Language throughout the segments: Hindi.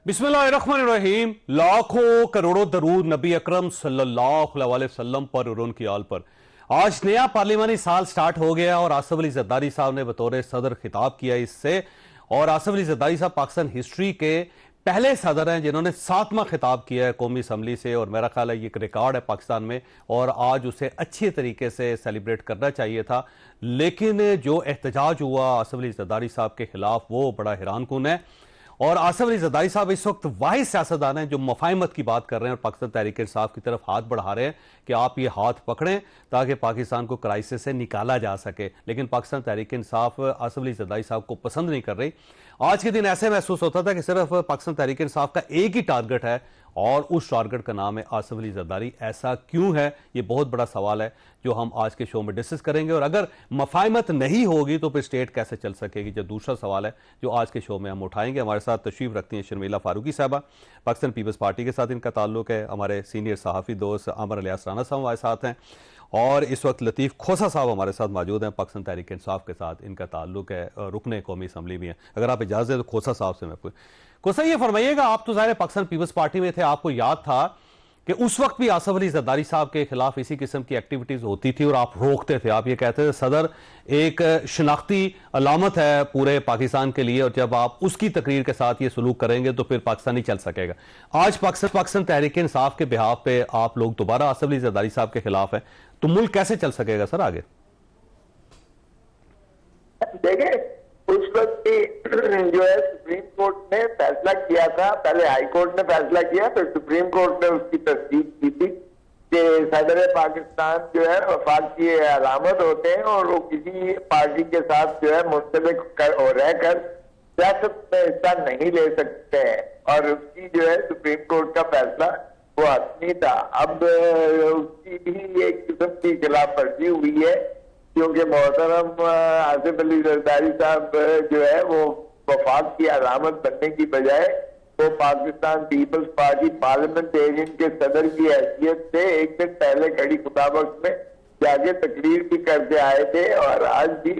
बिस्मिल्लाहिर्रहमानिर्रहीम। लाखों करोड़ों दरूद नबी अकरम सल्लल्लाहु अलैहि वसल्लम पर और उनकी आल पर। आज नया पार्लिमानी साल स्टार्ट हो गया और आसिफ अली जरदारी साहब ने बतौर सदर खिताब किया इससे। और आसिफ अली जरदारी साहब पाकिस्तान हिस्ट्री के पहले सदर हैं जिन्होंने 7वां खिताब किया है कौमी असम्बली से, और मेरा ख्याल है ये एक रिकॉर्ड है पाकिस्तान में और आज उसे अच्छे तरीके से सेलिब्रेट करना चाहिए था। लेकिन जो एहतजाज हुआ आसिफ अली जरदारी साहब के खिलाफ वो बड़ा हैरानकुन है। और आसिफ अली जरदारी साहब इस वक्त वाहिद सियासतदान हैं जो मफाहमत की बात कर रहे हैं और पाकिस्तान तहरीक इंसाफ की तरफ हाथ बढ़ा रहे हैं कि आप ये हाथ पकड़ें ताकि पाकिस्तान को क्राइसिस से निकाला जा सके। लेकिन पाकिस्तान तहरीक इंसाफ आसिफ अली जरदारी साहब को पसंद नहीं कर रही। आज के दिन ऐसे महसूस होता था कि सिर्फ पाकिस्तान तहरीक इंसाफ का एक ही टारगेट है और उस टारगेट का नाम है आसिफ अली जरदारी। ऐसा क्यों है, ये बहुत बड़ा सवाल है जो हम आज के शो में डिस्कस करेंगे। और अगर मफाहमत नहीं होगी तो फिर स्टेट कैसे चल सकेगी, जो दूसरा सवाल है जो आज के शो में हम उठाएंगे। हमारे साथ तशरीफ रखती हैं शर्मिला फारूकी साहबा, पाकिस्तान पीपल्स पार्टी के साथ इनका ताल्लुक है। हमारे सीनियर सहाफ़ी दोस्त अमर इलियास राना साहब हमारे साथ हैं और इस वक्त लतीफ़ खोसा साहब हमारे साथ मौजूद हैं, पाकिस्तान तहरीक इंसाफ के साथ इनका ताल्लुक है, रुकने कौमी असम्बली भी है। अगर आप इजाज़त दें तो खोसा साहब से मैं खोसा ये फरमाइएगा, आप तो ज़ाहिर पाकिस्तान पीपल्स पार्टी में थे, आपको याद था कि उस वक्त भी आसिफ अली जरदारी साहब के खिलाफ इसी किस्म की एक्टिविटीज होती थी और आप रोकते थे। आप ये कहते थे सदर एक शनाख्ती अलामत है पूरे पाकिस्तान के लिए और जब आप उसकी तकरीर के साथ ये सलूक करेंगे तो फिर पाकिस्तान नहीं चल सकेगा। आज पाकिस्तान तहरीक इंसाफ के बिहाफ पे आप लोग दोबारा आसिफ अली जरदारी साहब के खिलाफ है, तो मुल्क कैसे चल सकेगा सर आगे? देखिए, उस वक्त जो है सुप्रीम कोर्ट ने फैसला किया था, पहले हाई कोर्ट ने फैसला किया फिर सुप्रीम कोर्ट ने उसकी तस्दीक की थी कि सदर पाकिस्तान जो है वफाक की अलामत होते हैं और वो किसी पार्टी के साथ जो है मुंसलिक रहकर सियासत में हिस्सा नहीं ले सकते हैं। और उसकी जो है सुप्रीम कोर्ट का फैसला वो हतमी था। अब उसकी भी एक किस्म की खिलाफ वर्जी हुई है क्योंकि मोहतरम आसिफ अली जरदारी साहब जो है वो वफाक की अलामत बनने की बजाय वो पाकिस्तान पीपल्स पार्टी पार्लियामेंटेरियन के सदर की हैसियत से एक दिन पहले खड़ी खुदाबख्श में जाके तकरीर भी करके आए थे और आज भी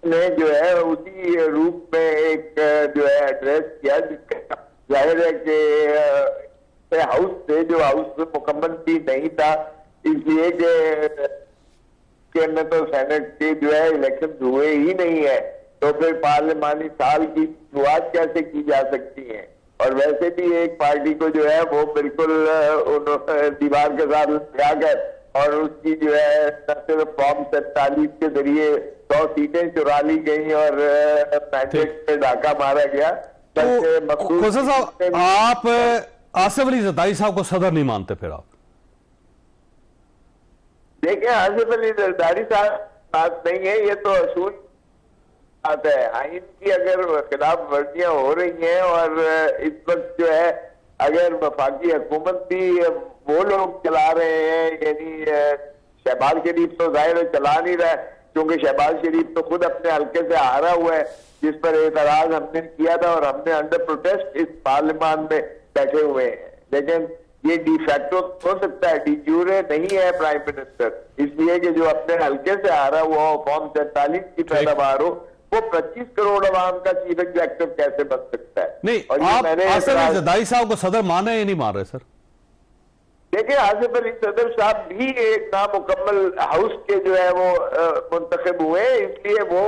ने जो है उसी रूप में एक जो है एड्रेस किया जिसका जाहिर है कि हाउस से जो हाउस मुकम्मल भी नहीं था, इसलिए कि में तो सेनेट के जो है इलेक्शन हुए ही नहीं है तो फिर पार्लिमानी साल की शुरुआत कैसे की जा सकती है। और वैसे भी एक पार्टी को जो है वो बिल्कुल दीवार के साथ लगाकर और उसकी जो है न सिर्फ फॉर्म 47 के जरिए 100 सीटें चुरा ली गई और मैंडेट पे डाका मारा गया। तो साहब आप आसिफ अली जरदारी साहब को सदर नहीं मानते? फिर आप देखिए, आसिफ अली जरदारी साहब बात नहीं है, ये तो असूल बात है। आइन की अगर खिलाफ वर्जियां हो रही हैं और इस वक्त जो है अगर वफाकी हुकूमत भी वो लोग चला रहे हैं, यानी शहबाज शरीफ तो जाहिर चला नहीं रहा है क्योंकि शहबाज शरीफ तो खुद अपने हल्के से हारा हुआ है जिस पर एतराज हमने किया था और हमने अंडर प्रोटेस्ट इस पार्लियामान में बैठे हुए हैं। लेकिन ये डी फैक्टो हो सकता है, डी ज्यूरे नहीं है प्राइम मिनिस्टर, इसलिए कि जो अपने हल्के से आ रहा हुआ फॉर्म 47 की पैदावार हो वो 25 करोड़ अवाम का चीफ एग्जीक्यूटिव कैसे बन सकता है? नहीं, और आप आसिफ अली जरदारी साहब को सदर मान रहे हैं या नहीं मान रहे सर? देखिए, आसिफ अली सदर साहब भी एक नामुकम्मल हाउस के जो है वो मुंतखब हुए, इसलिए वो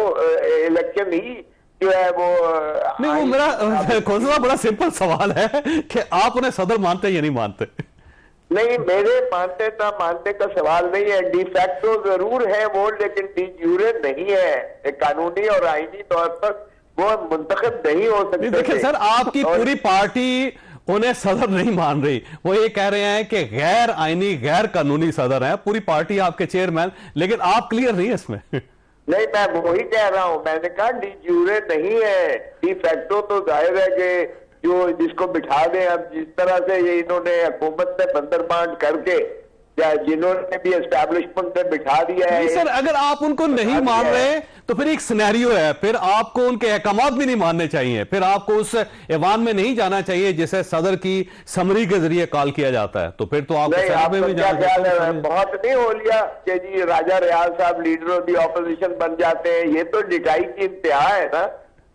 इलेक्शन ही जो है वो नहीं, वो मेरा खोसा बड़ा सिंपल सवाल है कि आप उन्हें सदर मानते या नहीं मानते? नहीं, मेरे मानते ना मानने का सवाल नहीं है। डी फैक्टो जरूर है वो, लेकिन डी ज्यूरे नहीं है। कानूनी और आईनी तौर पर वो मुंतखब नहीं हो सकते। देखिए सर, आपकी पूरी पार्टी उन्हें सदर नहीं मान रही, वो ये कह रहे हैं कि गैर आईनी गैर कानूनी सदर है पूरी पार्टी आपके चेयरमैन, लेकिन आप क्लियर नहीं है इसमें। नहीं, मैं वही कह रहा हूं, मैंने कहा डी ज्यूरे नहीं है। डी फैक्टो तो जाहिर है कि जो जिसको बिठा दें, अब जिस तरह से ये इन्होंने हुकूमत में बंदर बांट करके या जिन्होंने भी एस्टैब्लिशमेंट में बिठा दिया है। सर, अगर आप उनको नहीं मान रहे तो फिर एक सिनेरियो है, फिर आपको उनके अहकामात भी नहीं मानने चाहिए, फिर आपको उस ऐवान में नहीं जाना चाहिए जिसे सदर की समरी के जरिए कॉल किया जाता है, तो फिर तो आप बहुत नहीं हो लिया कि जी राजा रियाज साहब लीडर ऑफ दी ऑपोजिशन बन जाते हैं, ये तो डिटाई की इंतहा है ना।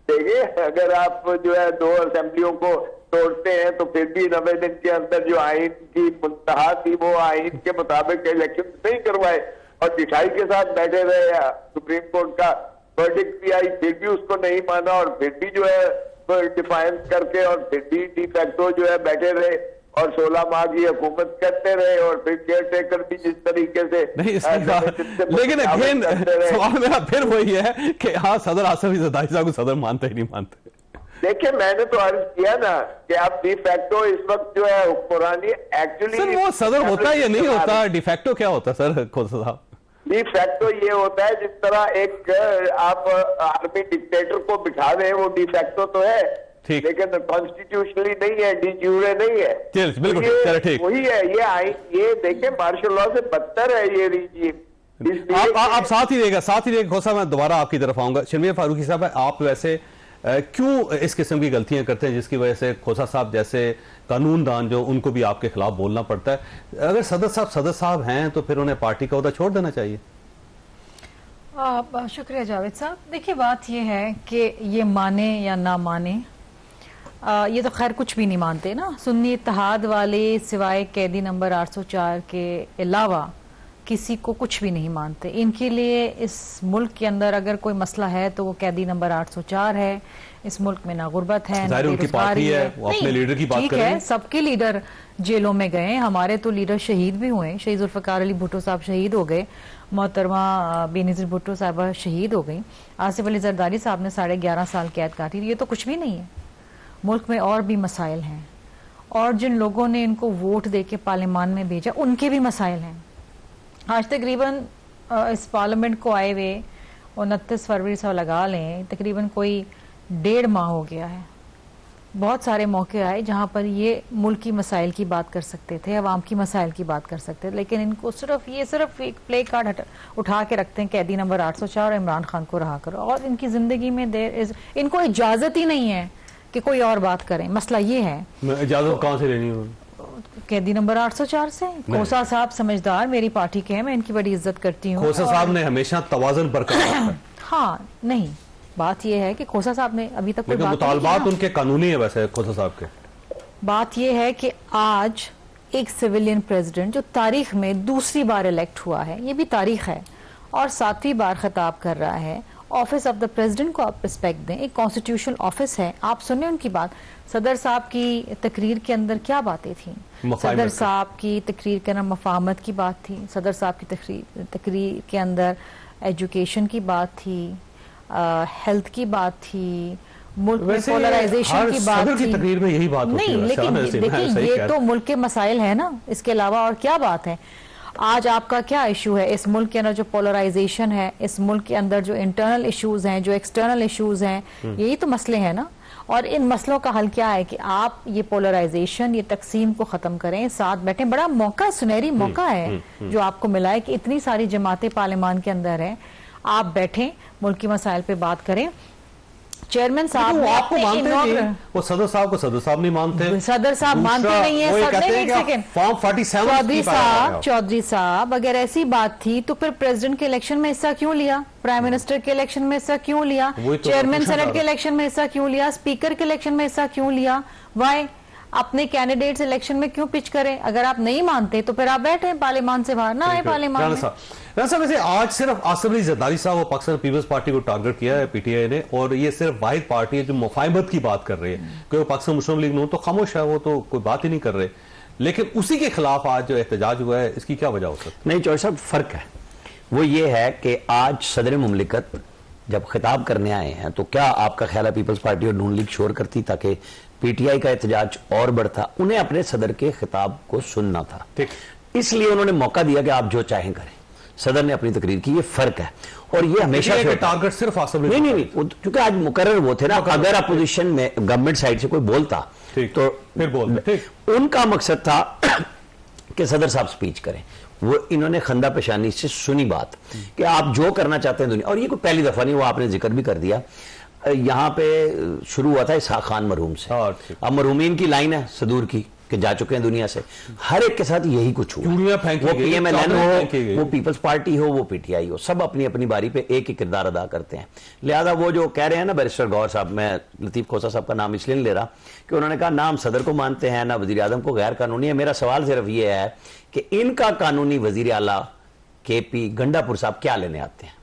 देखिए, अगर आप जो है 2 असेंबलियों को तोड़ते हैं तो फिर भी 90 दिन के अंदर जो आइन की मुंतहा थी वो आइन के मुताबिक इलेक्शन नहीं करवाए और दिखाई के साथ बैठे रहे। सुप्रीम कोर्ट का वर्डिक्ट भी आई फिर भी उसको नहीं माना और फिर भी जो है डिफाइंस करके और फिर भी डी फैक्टो जो है बैठे रहे और 16 माह की हुकूमत करते रहे और फिर केयर टेकर भी जिस तरीके से नहीं लेकिन अगेन सवाल मेरा फिर वही है कि हाँ सदर आसिफ अली जरदारी साहब को सदर मानते ही नहीं मानते। देखिए मैंने तो अर्ज किया ना कि आप डिफैक्टो इस वक्त जो है हुक्मरानी एक्चुअली सर वो सदर होता है या नहीं होता, डिफैक्टो क्या होता है सर खोसा साहब? डिफैक्टो ये होता है जिस तरह एक आप आर्मी डिक्टेटर को बिठा दें वो डिफैक्टो तो है ठीक, लेकिन कॉन्स्टिट्यूशनली नहीं है, डी ज्यूरे नहीं है। बिल्कुल तो ठीक, वही है ये आइन, ये देखिए मार्शल लॉ से बदतर है ये रिजीम। आप साथ ही रहेगा खोसा, मैं दोबारा आपकी तरफ आऊंगा। शर्मिया फारूकी साहब आप वैसे क्यों इस किस्म की गलतियां करते हैं जिसकी वजह से खोसा साहब जैसे कानूनदान जो उनको भी आपके खिलाफ बोलना पड़ता है? अगर सदर साहब हैं तो फिर उन्हें पार्टी का ओहदा छोड़ देना चाहिए। शुक्रिया जावेद साहब। देखिए बात यह है कि ये माने या ना माने, ये तो खैर कुछ भी नहीं मानते ना। सुन्नी इत्तेहाद वाले सिवाय कैदी नंबर 804 के अलावा किसी को कुछ भी नहीं मानते। इनके लिए इस मुल्क के अंदर अगर कोई मसला है तो वो कैदी नंबर 804 है। इस मुल्क में ना गुर्बत है ना बेरोजगारी है। वो अपने लीडर की बात ठीक है, सबके लीडर जेलों में गए, हमारे तो लीडर शहीद भी हुए। शहीद जुल्फकार अली भुट्टो साहब शहीद हो गए, मोहतरमा बेनज़ीर भुट्टो साहबा शहीद हो गई, आसिफ अली जरदारी साहब ने 11.5 साल कैद काटी। ये तो कुछ भी नहीं है। मुल्क में और भी मसाइल हैं और जिन लोगों ने इनको वोट दे के पार्लियामान में भेजा उनके भी मसाइल हैं। आज तकरीबन इस पार्लियामेंट को आए हुए 29 फरवरी से लगा लें, तकरीबन कोई 1.5 माह हो गया है। बहुत सारे मौके आए जहां पर ये मुल्क की मसाइल की बात कर सकते थे, अवाम की मसाइल की बात कर सकते थे, लेकिन इनको सिर्फ एक प्ले कार्ड उठा के रखते हैं, कैदी नंबर 804 और इमरान खान को रहा करो। और इनकी जिंदगी में इनको इजाजत ही नहीं है कि कोई और बात करें। मसला ये है इजाजत कहां से लेनी है? कैदी नंबर 804 से। खोसा साहब समझदार मेरी पार्टी के हैं, मैं इनकी बड़ी इज्जत करती हूँ। खोसा साहब ने हमेशा तवाज़ुन बरकरार रखा। हाँ नहीं, बात यह है कि खोसा साहब ने अभी तक कोई बात मुतालबात उनके कानूनी है वैसे खोसा साहब के। बात यह है कि आज एक सिविलियन प्रेसिडेंट जो तारीख में दूसरी बार इलेक्ट हुआ है, ये भी तारीख है, और 7वीं बार खिताब कर रहा है। ऑफिस ऑफ द प्रेसिडेंट को आप रिस्पेक्ट दें, एक कॉन्स्टिट्यूशनल ऑफिस है। आप सुने उनकी बात। सदर साहब की तकरीर के अंदर क्या बातें थी? सदर साहब की तकरीर के अंदर मफाहमत की बात थी। सदर साहब की तकरीर के अंदर एजुकेशन की बात थी, हेल्थ की बात थी, मुल्क में पोलराइजेशन की बात थी। तकरीर में यही बात नहीं, लेकिन देखिए ये तो मुल्क के मसाइल है ना, इसके अलावा और क्या बात है? आज आपका क्या इशू है? इस मुल्क के अंदर जो पोलराइजेशन है, इस मुल्क के अंदर जो इंटरनल इश्यूज हैं, जो एक्सटर्नल इश्यूज हैं, यही तो मसले हैं ना। और इन मसलों का हल क्या है कि आप ये पोलराइजेशन, ये तकसीम को खत्म करें, साथ बैठें। बड़ा मौका, सुनहरी मौका है जो आपको मिला है कि इतनी सारी जमातें पार्लियामान के अंदर हैं, आप बैठें, मुल्क के मसाइल पे बात करें। चेयरमैन साहब वो आपको मानते हैं, वो सदर साहब को सदर साहब नहीं मानते, सदर साहब मानते नहीं है। फॉर्म 47 चौधरी साहब अगर ऐसी बात थी तो फिर प्रेसिडेंट के इलेक्शन में हिस्सा क्यों लिया? प्राइम मिनिस्टर के इलेक्शन में हिस्सा क्यों लिया? चेयरमैन सेनेट के इलेक्शन में हिस्सा क्यों लिया? स्पीकर के इलेक्शन में हिस्सा क्यों लिया? वाई? अपने कैंडिडेट्स इलेक्शन में क्यों पिच करें? अगर आप नहीं मानते तो फिर आप बैठे पार्लियामान से बाहर ना आए पार्लियामान में। वैसे आज सिर्फ आसिफ अली जरदारी साहब और पाकिस्तान पीपल्स पार्टी को टारगेट किया है पीटीआई ने, और ये सिर्फ वाहिद पार्टी है जो मुफाहिमत की बात कर रही है। क्योंकि पाकिस्तान मुस्लिम लीग तो खामोश है, वो तो कोई बात ही नहीं कर रहे। लेकिन उसी के खिलाफ आज जो एहतजाज हुआ है, इसकी क्या वजह हो सकती? नहीं चौधरी साहब, फर्क है। वो ये है कि आज सदर मुमलिकत जब खिताब करने आए हैं तो क्या आपका ख्याल है पीपल्स पार्टी और नून लीग शोर करती ताकि पीटीआई का एहतजाज और बढ़ता? उन्हें अपने सदर के खिताब को सुनना था, ठीक, इसलिए उन्होंने मौका दिया कि आप जो चाहें करें। सदर ने अपनी तकरीर की, ये फर्क है। और ये हमेशा से टारगेट सिर्फ आसिफ अली नहीं, क्योंकि आज मुकर्रर वो थे ना। अगर अपोजिशन में गवर्नमेंट साइड से कोई बोलता तो फिर बोल, उनका मकसद था कि सदर साहब स्पीच करें। वो इन्होंने खंदा पेशानी से सुनी बात कि आप जो करना चाहते हैं दुनिया। और ये कोई पहली दफा नहीं, वो आपने जिक्र भी कर दिया। यहाँ पे शुरू हुआ था इसहाक खान मरहूम से। अब मरहूमीन की लाइन है सदूर की, कि जा चुके हैं दुनिया से, हर एक के साथ यही कुछ हुआ। चूड़ियां फेंकी वो गई, पीएमएलएन चादरें फेंकी गई। हो, वो पीपल्स पार्टी हो, वो पीटीआई हो, सब अपनी अपनी बारी पे एक ही किरदार अदा करते हैं। लिहाजा वो जो कह रहे हैं ना बैरिस्टर गौर साहब, मैं लतीफ खोसा साहब का नाम इसलिए नहीं ले रहा कि उन्होंने कहा ना हम सदर को मानते हैं ना वजीर आजम को गैर कानूनी है। मेरा सवाल सिर्फ ये है कि इनका कानूनी वजीर आला केपी गंडापुर साहब क्या लेने आते हैं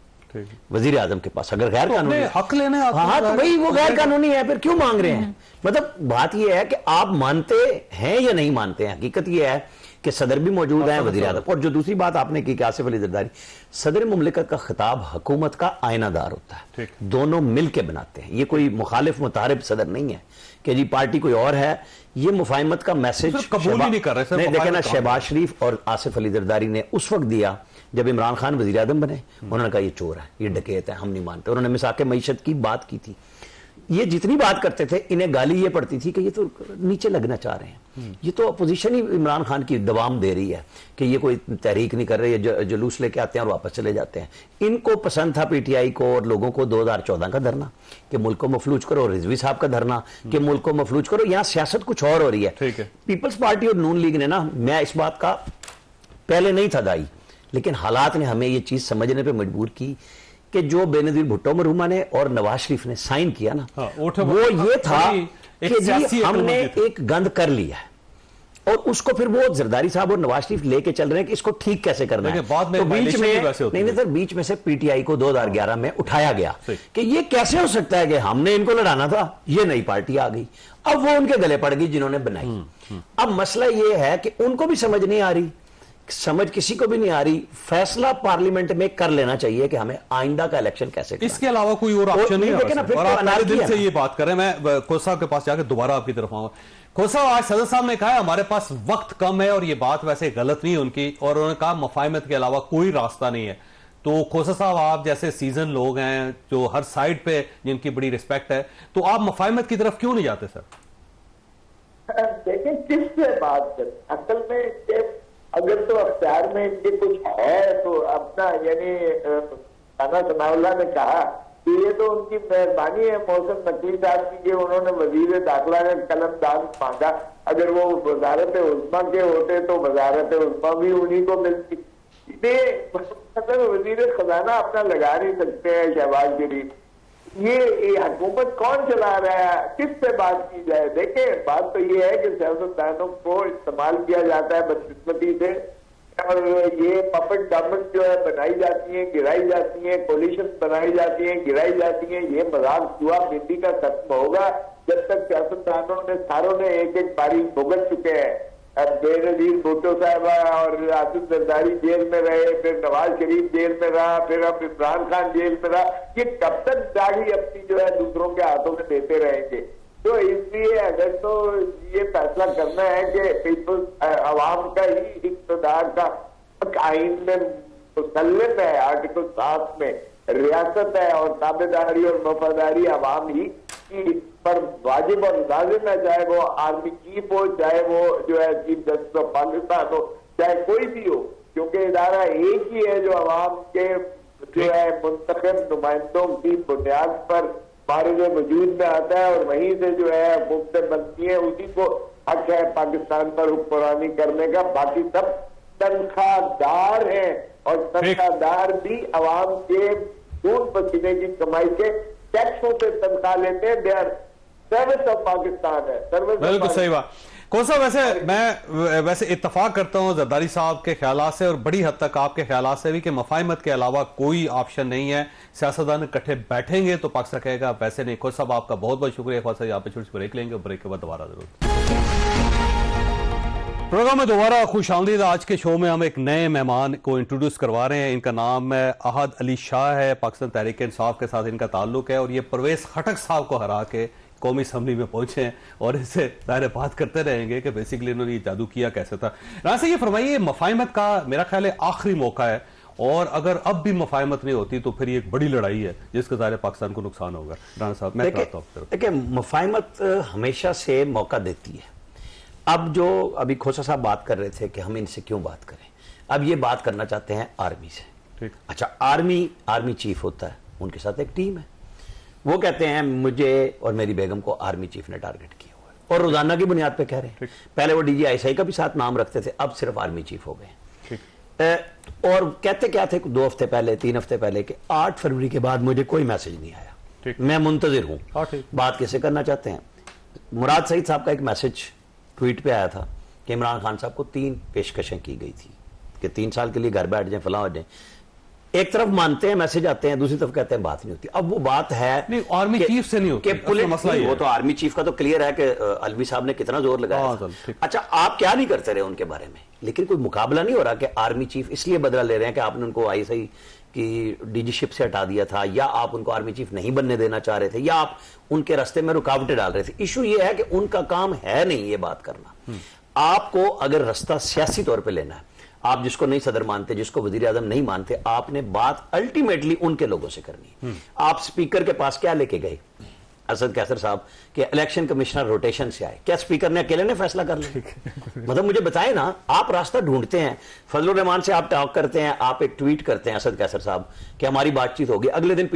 वजीर आजम के पास, अगर गैर कानूनी हक लेने आते हैं। हाँ, तो भाई वो गैर कानूनी है, फिर क्यों मांग रहे हैं? मतलब बात यह है कि आप मानते हैं या नहीं मानते हैं। हकीकत यह है कि सदर भी मौजूद है, वजीर आजम। और जो दूसरी बात आपने की कि आसिफ अली जरदारी, सदर मुमलिकत का खिताब हुकूमत का आयनादार होता है, दोनों मिल के बनाते हैं। ये कोई मुखालिफ मुतारिब सदर नहीं है कि जी पार्टी कोई और है। ये मुफाहिमत का मैसेज कबूल ही नहीं कर रहे। नहीं, देखे ना, शहबाज शरीफ और आसिफ अली जरदारी ने उस वक्त दिया जब इमरान खान वजीर आजम बने। उन्होंने कहा ये चोर है, ये डकैत है, हम नहीं मानते। उन्होंने मिसाके मईशत की बात की थी। ये जितनी बात करते थे, इन्हें गाली ये पड़ती थी कि ये तो नीचे लगना चाह रहे हैं, ये तो अपोजिशन ही इमरान खान की दवाम दे रही है कि ये कोई तहरीक नहीं कर रहे, ये जुलूस लेके आते हैं और वापस चले जाते हैं। इनको पसंद था पीटीआई को और लोगों को 2014 का धरना कि मुल्क को मफलूज करो, रिजवी साहब का धरना कि मुल्क को मफलूज करो। यहाँ सियासत कुछ और हो रही है। पीपल्स पार्टी और नून लीग ने ना, मैं इस बात का पहले नहीं था दाई, लेकिन हालात ने हमें यह चीज समझने पे मजबूर की कि जो बेनजीर भुट्टो मरहुमा ने और नवाज शरीफ ने साइन किया ना, वो ये था कि जी हमने एक गंद कर लिया है और उसको फिर वो जरदारी साहब और नवाज शरीफ लेके चल रहे हैं कि इसको ठीक कैसे करना है। बाद में तो बीच में नहीं सर, बीच में से पीटीआई को 2011 में उठाया गया कि ये कैसे हो सकता है कि हमने इनको लड़ाना था, ये नई पार्टी आ गई। अब वो उनके गले पड़ गई जिन्होंने बनाई। अब मसला ये है कि उनको भी समझ नहीं आ रही, समझ किसी को भी नहीं आ रही। फैसला पार्लियामेंट में कर लेना चाहिए कि हमें आइंदा का इलेक्शन कैसे करना। इसके अलावा कोई और ऑप्शन नहीं है। और आप पहले दिन से ये बात करें, मैं खोसा साहब के पास जाकर दोबारा आपकी तरफ आऊंगा। खोसा, आज सदर साहब ने कहा हमारे पास वक्त कम है, और ये बात वैसे गलत नहीं है उनकी, और उन्होंने कहा मुफाहिमत के अलावा कोई रास्ता नहीं है। तो खोसा साहब, आप जैसे सीजन लोग हैं जो हर साइड पे जिनकी बड़ी रिस्पेक्ट है, तो आप मुफाहिमत की तरफ क्यों नहीं जाते सर? देखिए किससे बात करें, असल में अगर तो अख्तियार में इनके कुछ है तो अपना, यानी राना सनाउल्लाह ने कहा कि ये तो उनकी मेहरबानी है मौसम नकवी साहब की, उन्होंने वजीर दाखिला का कलमदान मांगा। अगर वो वजारत उज़्मा के होते तो वजारत उज़्मा भी उन्हीं को मिलती। मतलब वजीर खजाना अपना लगा नहीं सकते हैं शहबाज शरीफ। ये हुकूमत कौन चला रहा है, किससे बात की जाए? देखें, बात तो ये है कि सियासतदानों को इस्तेमाल किया जाता है बदकिस्मती से, और ये पपेट गवर्नमेंट जो है बनाई जाती है, गिराई जाती है, कोलिशन बनाई जाती है, गिराई जाती है। ये मजाक हुआ बिंदी का खत्म होगा जब तक सियासतदानों ने सारों ने एक एक बारी भुगत चुके हैं। बेनजीर भुट्टो साहबा और आसिफ जरदारी जेल में रहे, फिर नवाज शरीफ जेल में रहा, फिर अब इमरान खान जेल में रहा। ये कब तक दाढ़ी अपनी जो है दूसरों के हाथों में देते रहेंगे? तो इसलिए अगर तो ये फैसला करना है कि पीपल्स अवाम का ही इक़्तिदार का आइन में मुसल्लम है, आर्टिकल 7 में रियासत है और ताबेदारी और वफादारी अवाम ही की पर वाजिब और लाजिम है, चाहे वो आर्मी चीफ हो, चाहे वो जो है चीफ जस्टिस ऑफ पाकिस्तान हो, चाहे कोई भी हो, क्योंकि इदारा एक ही है जो अवाम के जो है मुंतखब नुमाइंदों की बुनियाद पर मारिज वजूद में आता है और वहीं से जो है हुकूमतें बनती है। उसी को हक है पाकिस्तान पर हुक्मरानी करने का। बाकी सब तनख्वाहदार हैं और तनख्वाहदार भी अवाम के खून पसीने की कमाई के टैक्सों से तनख्वाह लेते हैं। They are service of Pakistan है, सर्विस। बिल्कुल सही बात। कौन सा मैं वैसे इत्तफाक करता हूं जरदारी साहब के ख्यालात से और बड़ी हद तक आपके ख्यालात से भी कि मुफाहिमत के अलावा कोई ऑप्शन नहीं है। सियासतदान इकट्ठे बैठेंगे तो पक सकेगा, वैसे नहीं। कौन साहब, आपका बहुत बहुत शुक्रिया। कौन साहब, यहाँ पे छोटी सी ब्रेक लेंगे, ब्रेक के बाद दोबारा जरूर प्रोग्राम में दोबारा खुश आमदीद। आज के शो में हम एक नए मेहमान को इंट्रोड्यूस करवा रहे हैं। इनका नाम अहद अली शाह है। पाकिस्तान तहरीक इंसाफ के साथ इनका ताल्लुक है और ये परवेज खटक साहब को हरा के कौमी असम्बली में पहुंचे हैं और इससे दायरे बात करते रहेंगे कि बेसिकली इन्होंने ये जादू किया कैसे था। राना से ये फरमाइए, मुफाहिमत का मेरा ख्याल है आखिरी मौका है, और अगर अब भी मुफाहिमत नहीं होती तो फिर ये एक बड़ी लड़ाई है जिसके ज़ाहिर पाकिस्तान को नुकसान होगा। राना साहब, मैं कहता हूँ देखिए, मुफाहिमत हमेशा से मौका देती है। अब जो अभी खोसा साहब बात कर रहे थे कि हम इनसे क्यों बात करें, अब ये बात करना चाहते हैं आर्मी से। ठीक। अच्छा, आर्मी चीफ होता है, उनके साथ एक टीम है। वो कहते हैं मुझे और मेरी बेगम को आर्मी चीफ ने टारगेट किया हुआ है। और रोजाना की बुनियाद पे कह रहे हैं। पहले वो DGI का भी साथ नाम रखते थे, अब सिर्फ आर्मी चीफ हो गए। और कहते क्या थे 2 हफ्ते पहले 3 हफ्ते पहले कि 8 फरवरी के बाद मुझे कोई मैसेज नहीं आया, मैं मुंतजिर हूं। बात कैसे करना चाहते हैं? मुराद सईद साहब का एक मैसेज ट्वीट पे आया था कि इमरान खान साहब को 3 पेशकशें की गई थी कि 3 साल के लिए घर बैठ जाए, फलां हो जाए। एक तरफ मानते हैं, मैसेज आते हैं, दूसरी तरफ कहते हैं बात नहीं होती। अब वो बात है नहीं, आर्मी चीफ से नहीं होती, मसला वो तो आर्मी चीफ का तो क्लियर है कि अलवी साहब ने कितना जोर लगाया। अच्छा, आप क्या नहीं करते रहे उनके बारे में, लेकिन कोई मुकाबला नहीं हो रहा कि आर्मी चीफ इसलिए बदला ले रहे हैं कि आपने उनको ISI की DG से हटा दिया था, या आप उनको आर्मी चीफ नहीं बनने देना चाह रहे थे, या आप उनके रास्ते में रुकावटें डाल रहे थे। इशू ये है कि उनका काम है नहीं ये बात करना। आपको अगर रास्ता सियासी तौर पर लेना है, आप जिसको नहीं सदर मानते, जिसको वजीर आजम नहीं मानते, आपने बात अल्टीमेटली उनके लोगों से करनी। आप स्पीकर के पास क्या लेके गए? असद कैसर साहब के इलेक्शन कमिश्नर रोटेशन से आए, क्या स्पीकर ने अकेले ने फैसला कर लिया? मतलब मुझे बताए ना, आप रास्ता ढूंढते हैं। फजलुर रहमान से आप टॉक करते हैं, आप एक ट्वीट करते हैं असद कैसर साहब कि हमारी बातचीत होगी, अगले दिन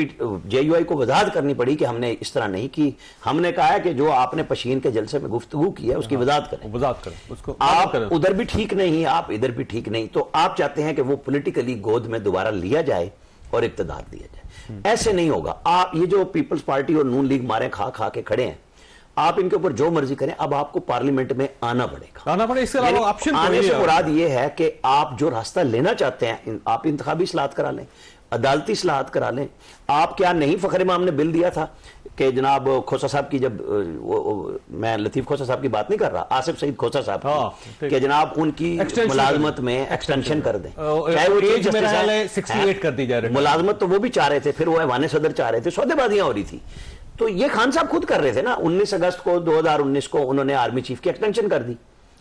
JUI को वजाहत करनी पड़ी कि हमने इस तरह नहीं की, हमने कहा है कि जो आपने पशीन के जलसे में गुफ्तगू की है उसकी वजाहत करें, उसको आप उधर भी ठीक नहीं, आप इधर भी ठीक नहीं। तो आप चाहते हैं कि वो पॉलिटिकली गोद में दोबारा लिया जाए और इक्तदार दिया जाए। ऐसे नहीं होगा। आप ये जो पीपल्स पार्टी और नून लीग मारे खा खा के खड़े हैं, आप इनके ऊपर जो मर्जी करें, अब आपको पार्लियामेंट में आना पड़ेगा। इसके अलावा ऑप्शन आने से मुराद ये है कि आप जो रास्ता लेना चाहते हैं, आप इंतखाबी इस्लाहत करा लें, अदालती इस्लाहत करा लें। आप क्या नहीं, फखर इमाम ने बिल दिया था कि जनाब खोसा साहब की, जब मैं लतीफ खोसा साहब की बात नहीं कर रहा, आसिफ सईद खोसा साहब कि जनाब उनकी मुलाजमत में एक्सटेंशन कर दें, चाहे वो 68 कर दी जाए। मुलाजमत तो वो भी चाह रहे थे, फिर वो ऐवान सदर चाह रहे थे, सौदेबाजियां हो रही थी। तो ये खान साहब खुद कर रहे थे ना। 19 अगस्त को 2019 को उन्होंने आर्मी चीफ की एक्सटेंशन कर दी।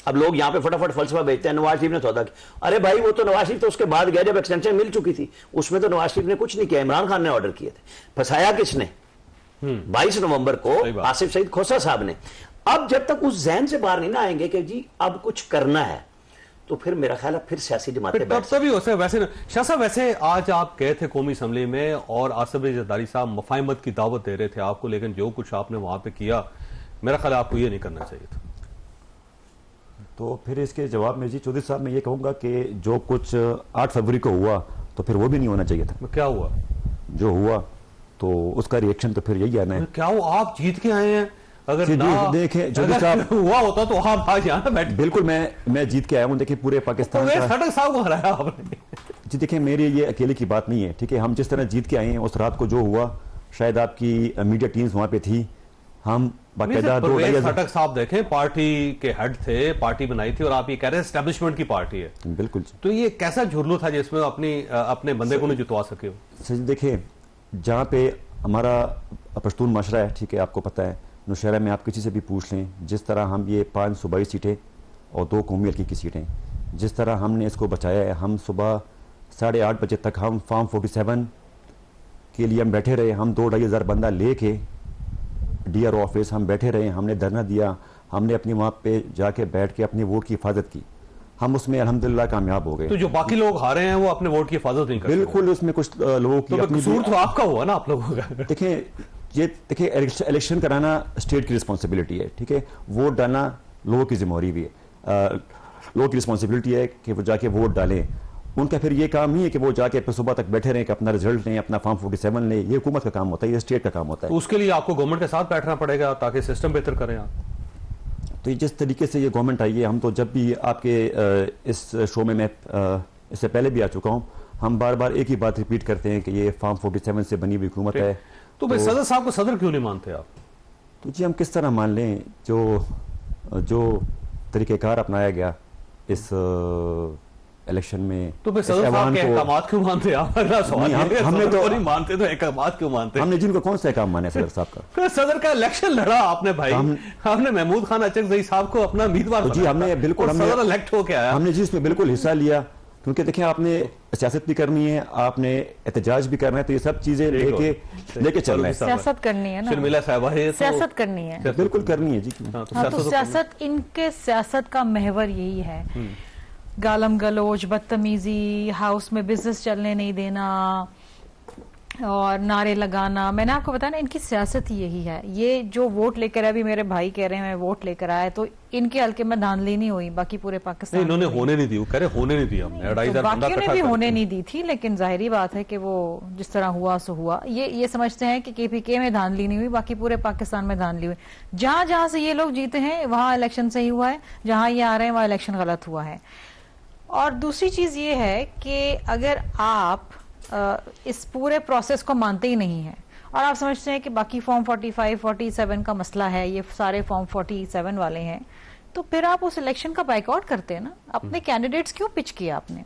अब लोग यहां पे फटाफट फलसफा भेजते हैं नवाज शरीफ ने सौदा किया। अरे भाई, वो तो नवाज शरीफ तो उसके बाद गया जब एक्सटेंशन मिल चुकी थी, उसमें तो नवाज शरीफ ने कुछ नहीं किया, इमरान खान ने ऑर्डर किए थे। फंसाया किसने? 22 नवंबर को आसिफ सईद खोसा साहब ने। अब जब तक उस जहन से बाहर नहीं ना आएंगे कि जी अब कुछ करना है, तो फिर मेरा ख्याल है फिर सियासी जमातें तभी हो सकता है। वैसे शाह साहब, वैसे आज आप गए थे कौमी असम्बली में और आसिफ अली जरदारी साहब मुफाहिमत की दावत दे रहे थे आपको, लेकिन जो कुछ आपने वहां पे किया, मेरा ख्याल है आपको ये नहीं करना चाहिए था। तो फिर इसके जवाब में जी चौधरी साहब मैं ये कहूंगा कि जो कुछ 8 फरवरी को हुआ तो फिर वो भी नहीं होना चाहिए था। क्या हुआ? जो हुआ तो उसका रिएक्शन तो फिर यही आना है। क्या हुआ? आप जीत के आए हैं, अगर ना देखें चौधरी साहब हुआ होता तो आप आज यहाँ बैठ। बिल्कुल, मैं जीत के आया हूँ। देखिए पूरे पाकिस्तान का खटक साहब को हराया आपने। जी देखिए, मेरी ये अकेले की बात नहीं है, ठीक है। हम जिस तरह जीत के आए हैं, उस रात को जो हुआ, शायद आपकी मीडिया टीम्स वहां पे थी, हम बाकायदा खटक साहब देखें, पार्टी के हेड थे, पार्टी बनाई थी, और आप ये कह रहे हैं एस्टेब्लिशमेंट की पार्टी है। बिल्कुल। तो ये कैसा झुरलू था जिसमें अपने बंदे को नहीं जितवा सके हो? सर देखिए, जहाँ पे हमारा पश्तून माशरा है, ठीक है, आपको पता है, नौशहरा में आप किसी से भी पूछ लें, जिस तरह हम ये 5 सूबाई सीटें और 2 कौमी हल्के की सीटें, जिस तरह हमने इसको बचाया है, हम सुबह 8:30 बजे तक हम फार्म 47 के लिए हम बैठे रहे, हम 2-2.5 हज़ार बंदा लेके DRO ऑफिस हम बैठे रहे, हमने धरना दिया, हमने अपनी वहाँ पे जाके बैठ के अपनी वोट की हिफाजत की, हम उसमें अल्हम्दुलिल्लाह कामयाब हो गए। तो जो बाकी लोग हारे हैं वो अपने वोट की हिफाजत नहीं करते? बिल्कुल, उसमें कुछ लोगों की अपनी कसूर तो आपका हुआ ना, आप लोगों का। देखिए इलेक्शन कराना स्टेट की रिस्पॉन्सिबिलिटी है, ठीक है, वोट डालना लोगों की जिम्मेवारी भी है, लोगों की रिस्पॉन्सिबिलिटी है कि वो जाके वोट डालें। उनका फिर ये काम नहीं है कि वो जाके फिर सुबह तक बैठे रहें कि अपना रिजल्ट लें, अपना फॉर्म 47 लें। ये हुकूमत का काम होता है, ये स्टेट का काम होता है। तो उसके लिए आपको गवर्नमेंट के साथ बैठना पड़ेगा ताकि सिस्टम बेहतर करें आप। तो जिस तरीके से ये गवर्नमेंट आई है, हम तो जब भी आपके इस शो में मैं इससे पहले भी आ चुका हूँ, हम बार बार एक ही बात रिपीट करते हैं कि ये फॉर्म 47 से बनी हुई हुकूमत है। तो भाई सदर साहब को सदर क्यों नहीं मानते आप? तो जी हम किस तरह मान लें, जो तरीक़ेकार अपनाया गया इस इलेक्शन में, तो फिर सदर साहब के अहकामात क्यों मानते आप? हमने तो नहीं मानते तो अहकामात क्यों मानते? हमने जिनको कौन सा काम माने सदर साहब का? सदर का इलेक्शन लड़ा आपने भाई, हमने महमूद खान अचकज़ई साहब को अपना उम्मीदवार जी हमने बिल्कुल सदर इलेक्ट होके आया, हमने जी इसमें बिल्कुल हिस्सा लिया, क्योंकि देखिए आपने सियासत भी करनी है, आपने एहतजाज भी करना है, तो ये सब चीजें लेके चलना है। सियासत करनी है ना, शर्मिला साहबा, सियासत करनी है, बिल्कुल करनी है जी। तो सियासत, इनके सियासत का महवर यही है, गालम गलोच, बदतमीजी, हाउस में बिजनेस चलने नहीं देना, और नारे लगाना, मैंने आपको बताया ना, इनकी सियासत ही यही है। ये जो वोट लेकर आए, अभी मेरे भाई कह रहे हैं मैं वोट लेकर आया, तो इनके हल्के में धांधली नहीं हुई, बाकी पूरे पाकिस्तान इन्होंने होने नहीं दी, वो कह रहे होने नहीं दिया हमने, 2,500 बंदा बाकियों ने इकट्ठा भी करके। होने नहीं दी थी, लेकिन जाहिर बात है कि वो जिस तरह हुआ सो हुआ। ये समझते हैं कि केपीके में धांधली नहीं हुई, बाकी पूरे पाकिस्तान में धांधली हुई। जहां जहां से ये लोग जीते हैं वहां इलेक्शन सही हुआ है, जहां ये आ रहे हैं वहां इलेक्शन गलत हुआ है। और दूसरी चीज ये है कि अगर आप इस पूरे प्रोसेस को मानते ही नहीं है और आप समझते हैं कि बाकी फॉर्म 45, 47 का मसला है, ये सारे फॉर्म 47 वाले हैं, तो फिर आप उस इलेक्शन का बाइकआउट करते हैं ना। अपने कैंडिडेट्स क्यों पिच किया आपने?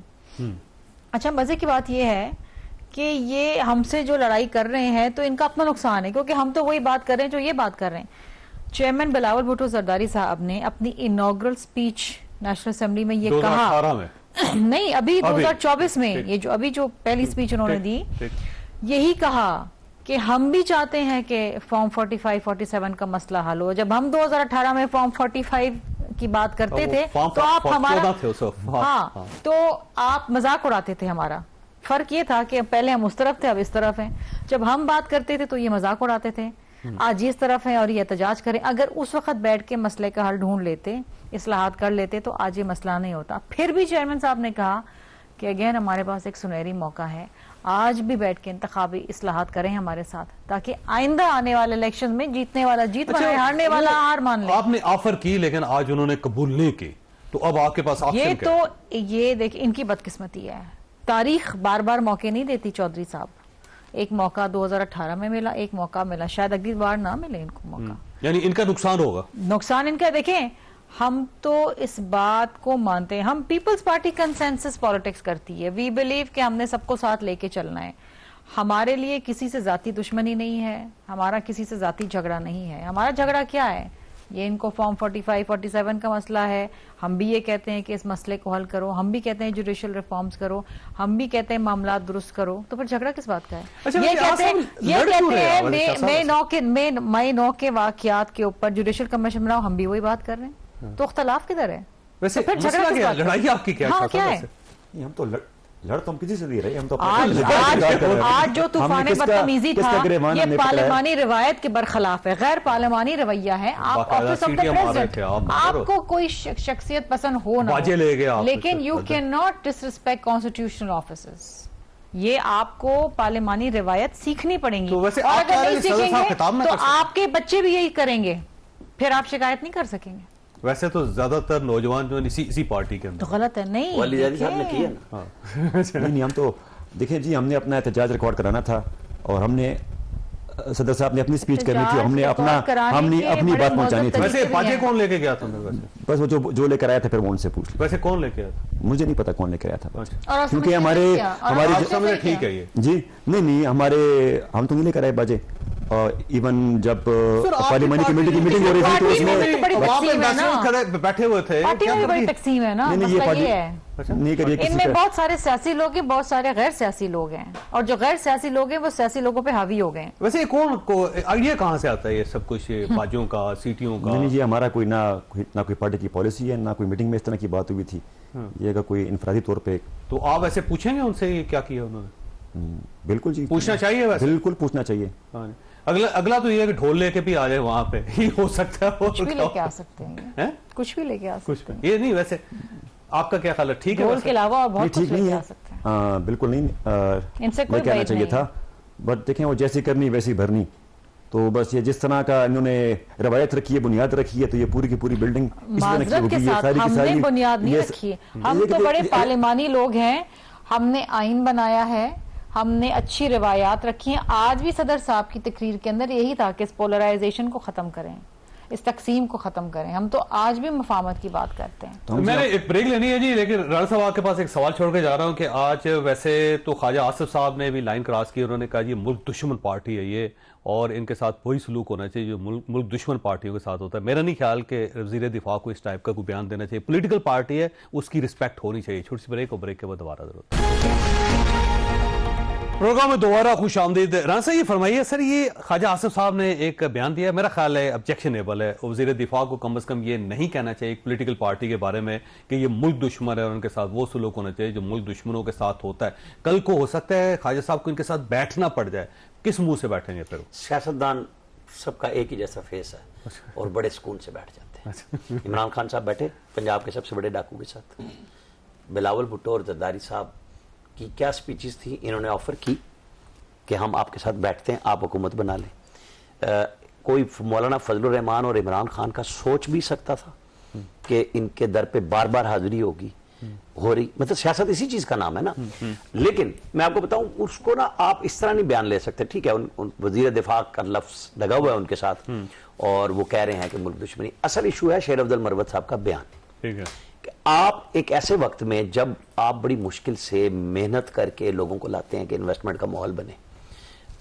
अच्छा, मजे की बात यह है कि ये हमसे जो लड़ाई कर रहे हैं तो इनका अपना नुकसान है, क्योंकि हम तो वही बात कर रहे हैं जो ये बात कर रहे हैं। चेयरमैन बिलावल भुट्टो जरदारी साहब ने अपनी इनॉग्रल स्पीच नेशनल असेंबली में ये कहा 2018 में नहीं, अभी 2024 में, ये जो अभी जो पहली स्पीच उन्होंने दी, यही कहा कि हम भी चाहते हैं कि फॉर्म 45, 47 का मसला हल हो। जब हम 2018 में फॉर्म 45 की बात करते थे तो आप हमारा हाँ, तो आप मजाक उड़ाते थे हमारा। फर्क ये था कि पहले हम उस तरफ थे, अब इस तरफ हैं। जब हम बात करते थे तो ये मजाक उड़ाते थे, आज इस तरफ है और ये एहतजाज करें। अगर उस वक्त बैठ के मसले का हल ढूंढ लेते, इस्लाहात कर लेते, तो आज ये मसला नहीं होता। फिर भी चेयरमैन साहब ने कहा कि अगेन हमारे पास एक सुनहरी मौका है, आज भी बैठ के इंतखाबी इस्लाहात करें हमारे साथ, ताकि आइंदा आने वाले इलेक्शन में जीतने वाला जीत माने, हारने वाला हार मान ले। आपने ऑफर की लेकिन आज उन्होंने कबूल नहीं की, तो अब आपके पास ऑप्शन ये क्या है? तो ये देखिए इनकी बदकिस्मती है, तारीख बार बार मौके नहीं देती चौधरी साहब। एक मौका 2018 में मिला, एक मौका मिला, शायद अगली बार ना मिले इनको मौका। यानी इनका नुकसान होगा। नुकसान इनका देखें, हम तो इस बात को मानते हैं, हम पीपल्स पार्टी कंसेंसस पॉलिटिक्स करती है। वी बिलीव कि हमने सबको साथ लेके चलना है। हमारे लिए किसी से जाती दुश्मनी नहीं है, हमारा किसी से जाती झगड़ा नहीं है। हमारा झगड़ा क्या है? ये इनको फॉर्म 45, 47 का मसला है। हम भी ये कहते हैं कि इस मसले को हल करो, हम भी कहते हैं जुडिशियल रिफॉर्म्स करो, हम भी कहते हैं मामला दुरुस्त करो। तो फिर झगड़ा किस बात का है? अच्छा, ये कहते हैं मई 9 के वाकयात के ऊपर जुडिशियल कमीशन बनाओ, हम भी वही बात कर रहे हैं। तो इख्तलाफ किधर है? वैसे तो फिर झगड़ा मसला किस क्या बात है? का? लड़ाई आपकी क्या है? हाँ, क्या है? नहीं, हम तो लड़ तो हम किसी से नहीं रहे, हम तो आज जो तूफान बदतमीजी था ये पार्लिमानी रिवायत के बरखिलाफ है, गैर पार्लिमानी रवैया है। आप ऑफिस ऑफ द प्रेसिडेंट, आपको कोई शख्सियत पसंद हो ना हो, लेकिन you can not disrespect constitutional officers. ये आपको पार्लिमानी रिवायत सीखनी पड़ेगी। तो वैसे और अगर नहीं खिताब सीखेंगे तो आपके बच्चे भी यही करेंगे, फिर आप शिकायत नहीं कर सकेंगे। वैसे तो ज्यादातर नौजवान जो इसी पार्टी के अंदर तो गलत है। नहीं, साहब ने किया ना। नहीं, हम तो देखिए जी, हमने अपना एहतजाज रिकॉर्ड कराना था और हमने सदर साहब ने अपनी स्पीच करनी थी, हमने अपनी बात पहुंचानी थी। वैसे बाजे कौन लेके गया था? बस वो जो लेकर आया था, फिर वो उनसे पूछ लिया। वैसे कौन लेके आया था? मुझे नहीं पता कौन लेकर आया था, और क्योंकि हमारे समझे ठीक है ये जी नहीं हम तो नहीं लेकर आए बाजे। इवन जब पार्लियामेंट कमेटी की मीटिंग हो रही थी तो उसमें बैठे हुए थे। पार्टी में बड़ी तकसीम है ना, मसला ये है। नहीं करिए, इनमें बहुत सारे सियासी लोग हैं, बहुत सारे गैर सियासी लोग हैं, और जो गैर सियासी लोग हैं वो सियासी लोगों पे हावी हो गए। वैसे कौन को आइडिया कहाँ से आता है ये सब कुछ, बाजों का, सीटियों का? नहीं जी, हमारा कोई ना कोई पार्टी की पॉलिसी है, ना कोई मीटिंग में इस तरह की बात हुई थी। ये अगर कोई इनफरादी तौर पे, तो आप ऐसे पूछेंगे उनसे ये क्या किया उन्होंने? बिल्कुल जी, पूछना चाहिए। वैसे बिल्कुल पूछना चाहिए। अगला तो ये है कि ढोल लेके भी आ जाए वहां पे, ही हो सकता है। कुछ भी लेके आ सकते हैं, कुछ भी लेके आ सकते हैं। ये नहीं, वैसे आपका क्या ख्याल है? ठीक है, ढोल के अलावा और बहुत ठीक कुछ नहीं लेके है, आ सकते हैं। बिल्कुल नहीं, इनसे कोई कहना बैद चाहिए नहीं था। बट देखें, वो जैसी करनी वैसी भरनी। तो बस ये जिस तरह का इन्होंने रवायत रखी है, बुनियाद रखी है, तो ये पूरी की पूरी बिल्डिंग माजरत के साथ हमने बुनियाद नहीं रखी है। हम तो बड़े पार्लिमानी लोग हैं, हमने आइन बनाया है, हमने अच्छी रिवायात रखी हैं। आज भी सदर साहब की तकरीर के अंदर यही था कि इस पोलराइजेशन को खत्म करें, इस तकसीम को खत्म करें। हम तो आज भी मफाहमत की बात करते हैं। तो मैंने एक ब्रेक लेनी है जी, लेकिन राणा साहब आपके पास एक सवाल छोड़ के जा रहा हूं कि आज वैसे तो ख्वाजा आसिफ साहब ने भी लाइन क्रॉस की, उन्होंने कहा जी मुल्क दुश्मन पार्टी है ये, और इनके साथ वही सलूक होना चाहिए जो मुल्क दुश्मन पार्टियों के साथ होता है। मेरा नहीं ख्याल कि वज़ीर दिफा को इस टाइप का कोई बयान देना चाहिए। पॉलिटिकल पार्टी है, उसकी रिस्पेक्ट होनी चाहिए। छोटी सी ब्रेक और ब्रेक के बाद दोबारा जरूरत। प्रोग्राम में दोबारा खुश आमदीद। राना साहब ये फरमाइए सर, ये ख्वाजा आसिफ साहब ने एक बयान दिया, मेरा ख्याल है ऑब्जेक्शनेबल है। वज़ीर दिफा को कम से कम ये नहीं कहना चाहिए एक पॉलिटिकल पार्टी के बारे में कि ये मुल्क दुश्मन है और उनके साथ वो सलूक होना चाहिए जो मुल्क दुश्मनों के साथ होता है। कल को हो सकता है ख्वाजा साहब को इनके साथ बैठना पड़ जाए, किस मुंह से बैठेंगे फिर? सियासतदान सबका एक ही जैसा फेस है और बड़े सुकून से बैठ जाते हैं। इमरान खान साहब बैठे पंजाब के सबसे बड़े डाकू के साथ, बिलावल भुट्टो और जरदारी साहब की क्या स्पीचेस थी, इन्होंने ऑफर की कि हम आपके साथ बैठते हैं, आप हुकूमत बना लें। कोई मौलाना फजलुर रहमान और इमरान खान का सोच भी सकता था कि इनके दर पे बार बार हाजिरी होगी, हो रही, मतलब सियासत इसी चीज का नाम है ना। लेकिन मैं आपको बताऊं, उसको ना आप इस तरह नहीं बयान ले सकते। ठीक है, उन वजीर दिफा का लफ्ज लगा हुआ है उनके साथ और वो कह रहे हैं कि मुल्क दुश्मनी। असल इशू है शेर अफजल मरवत साहब का बयान। ठीक है, आप एक ऐसे वक्त में जब आप बड़ी मुश्किल से मेहनत करके लोगों को लाते हैं कि इन्वेस्टमेंट का माहौल बने,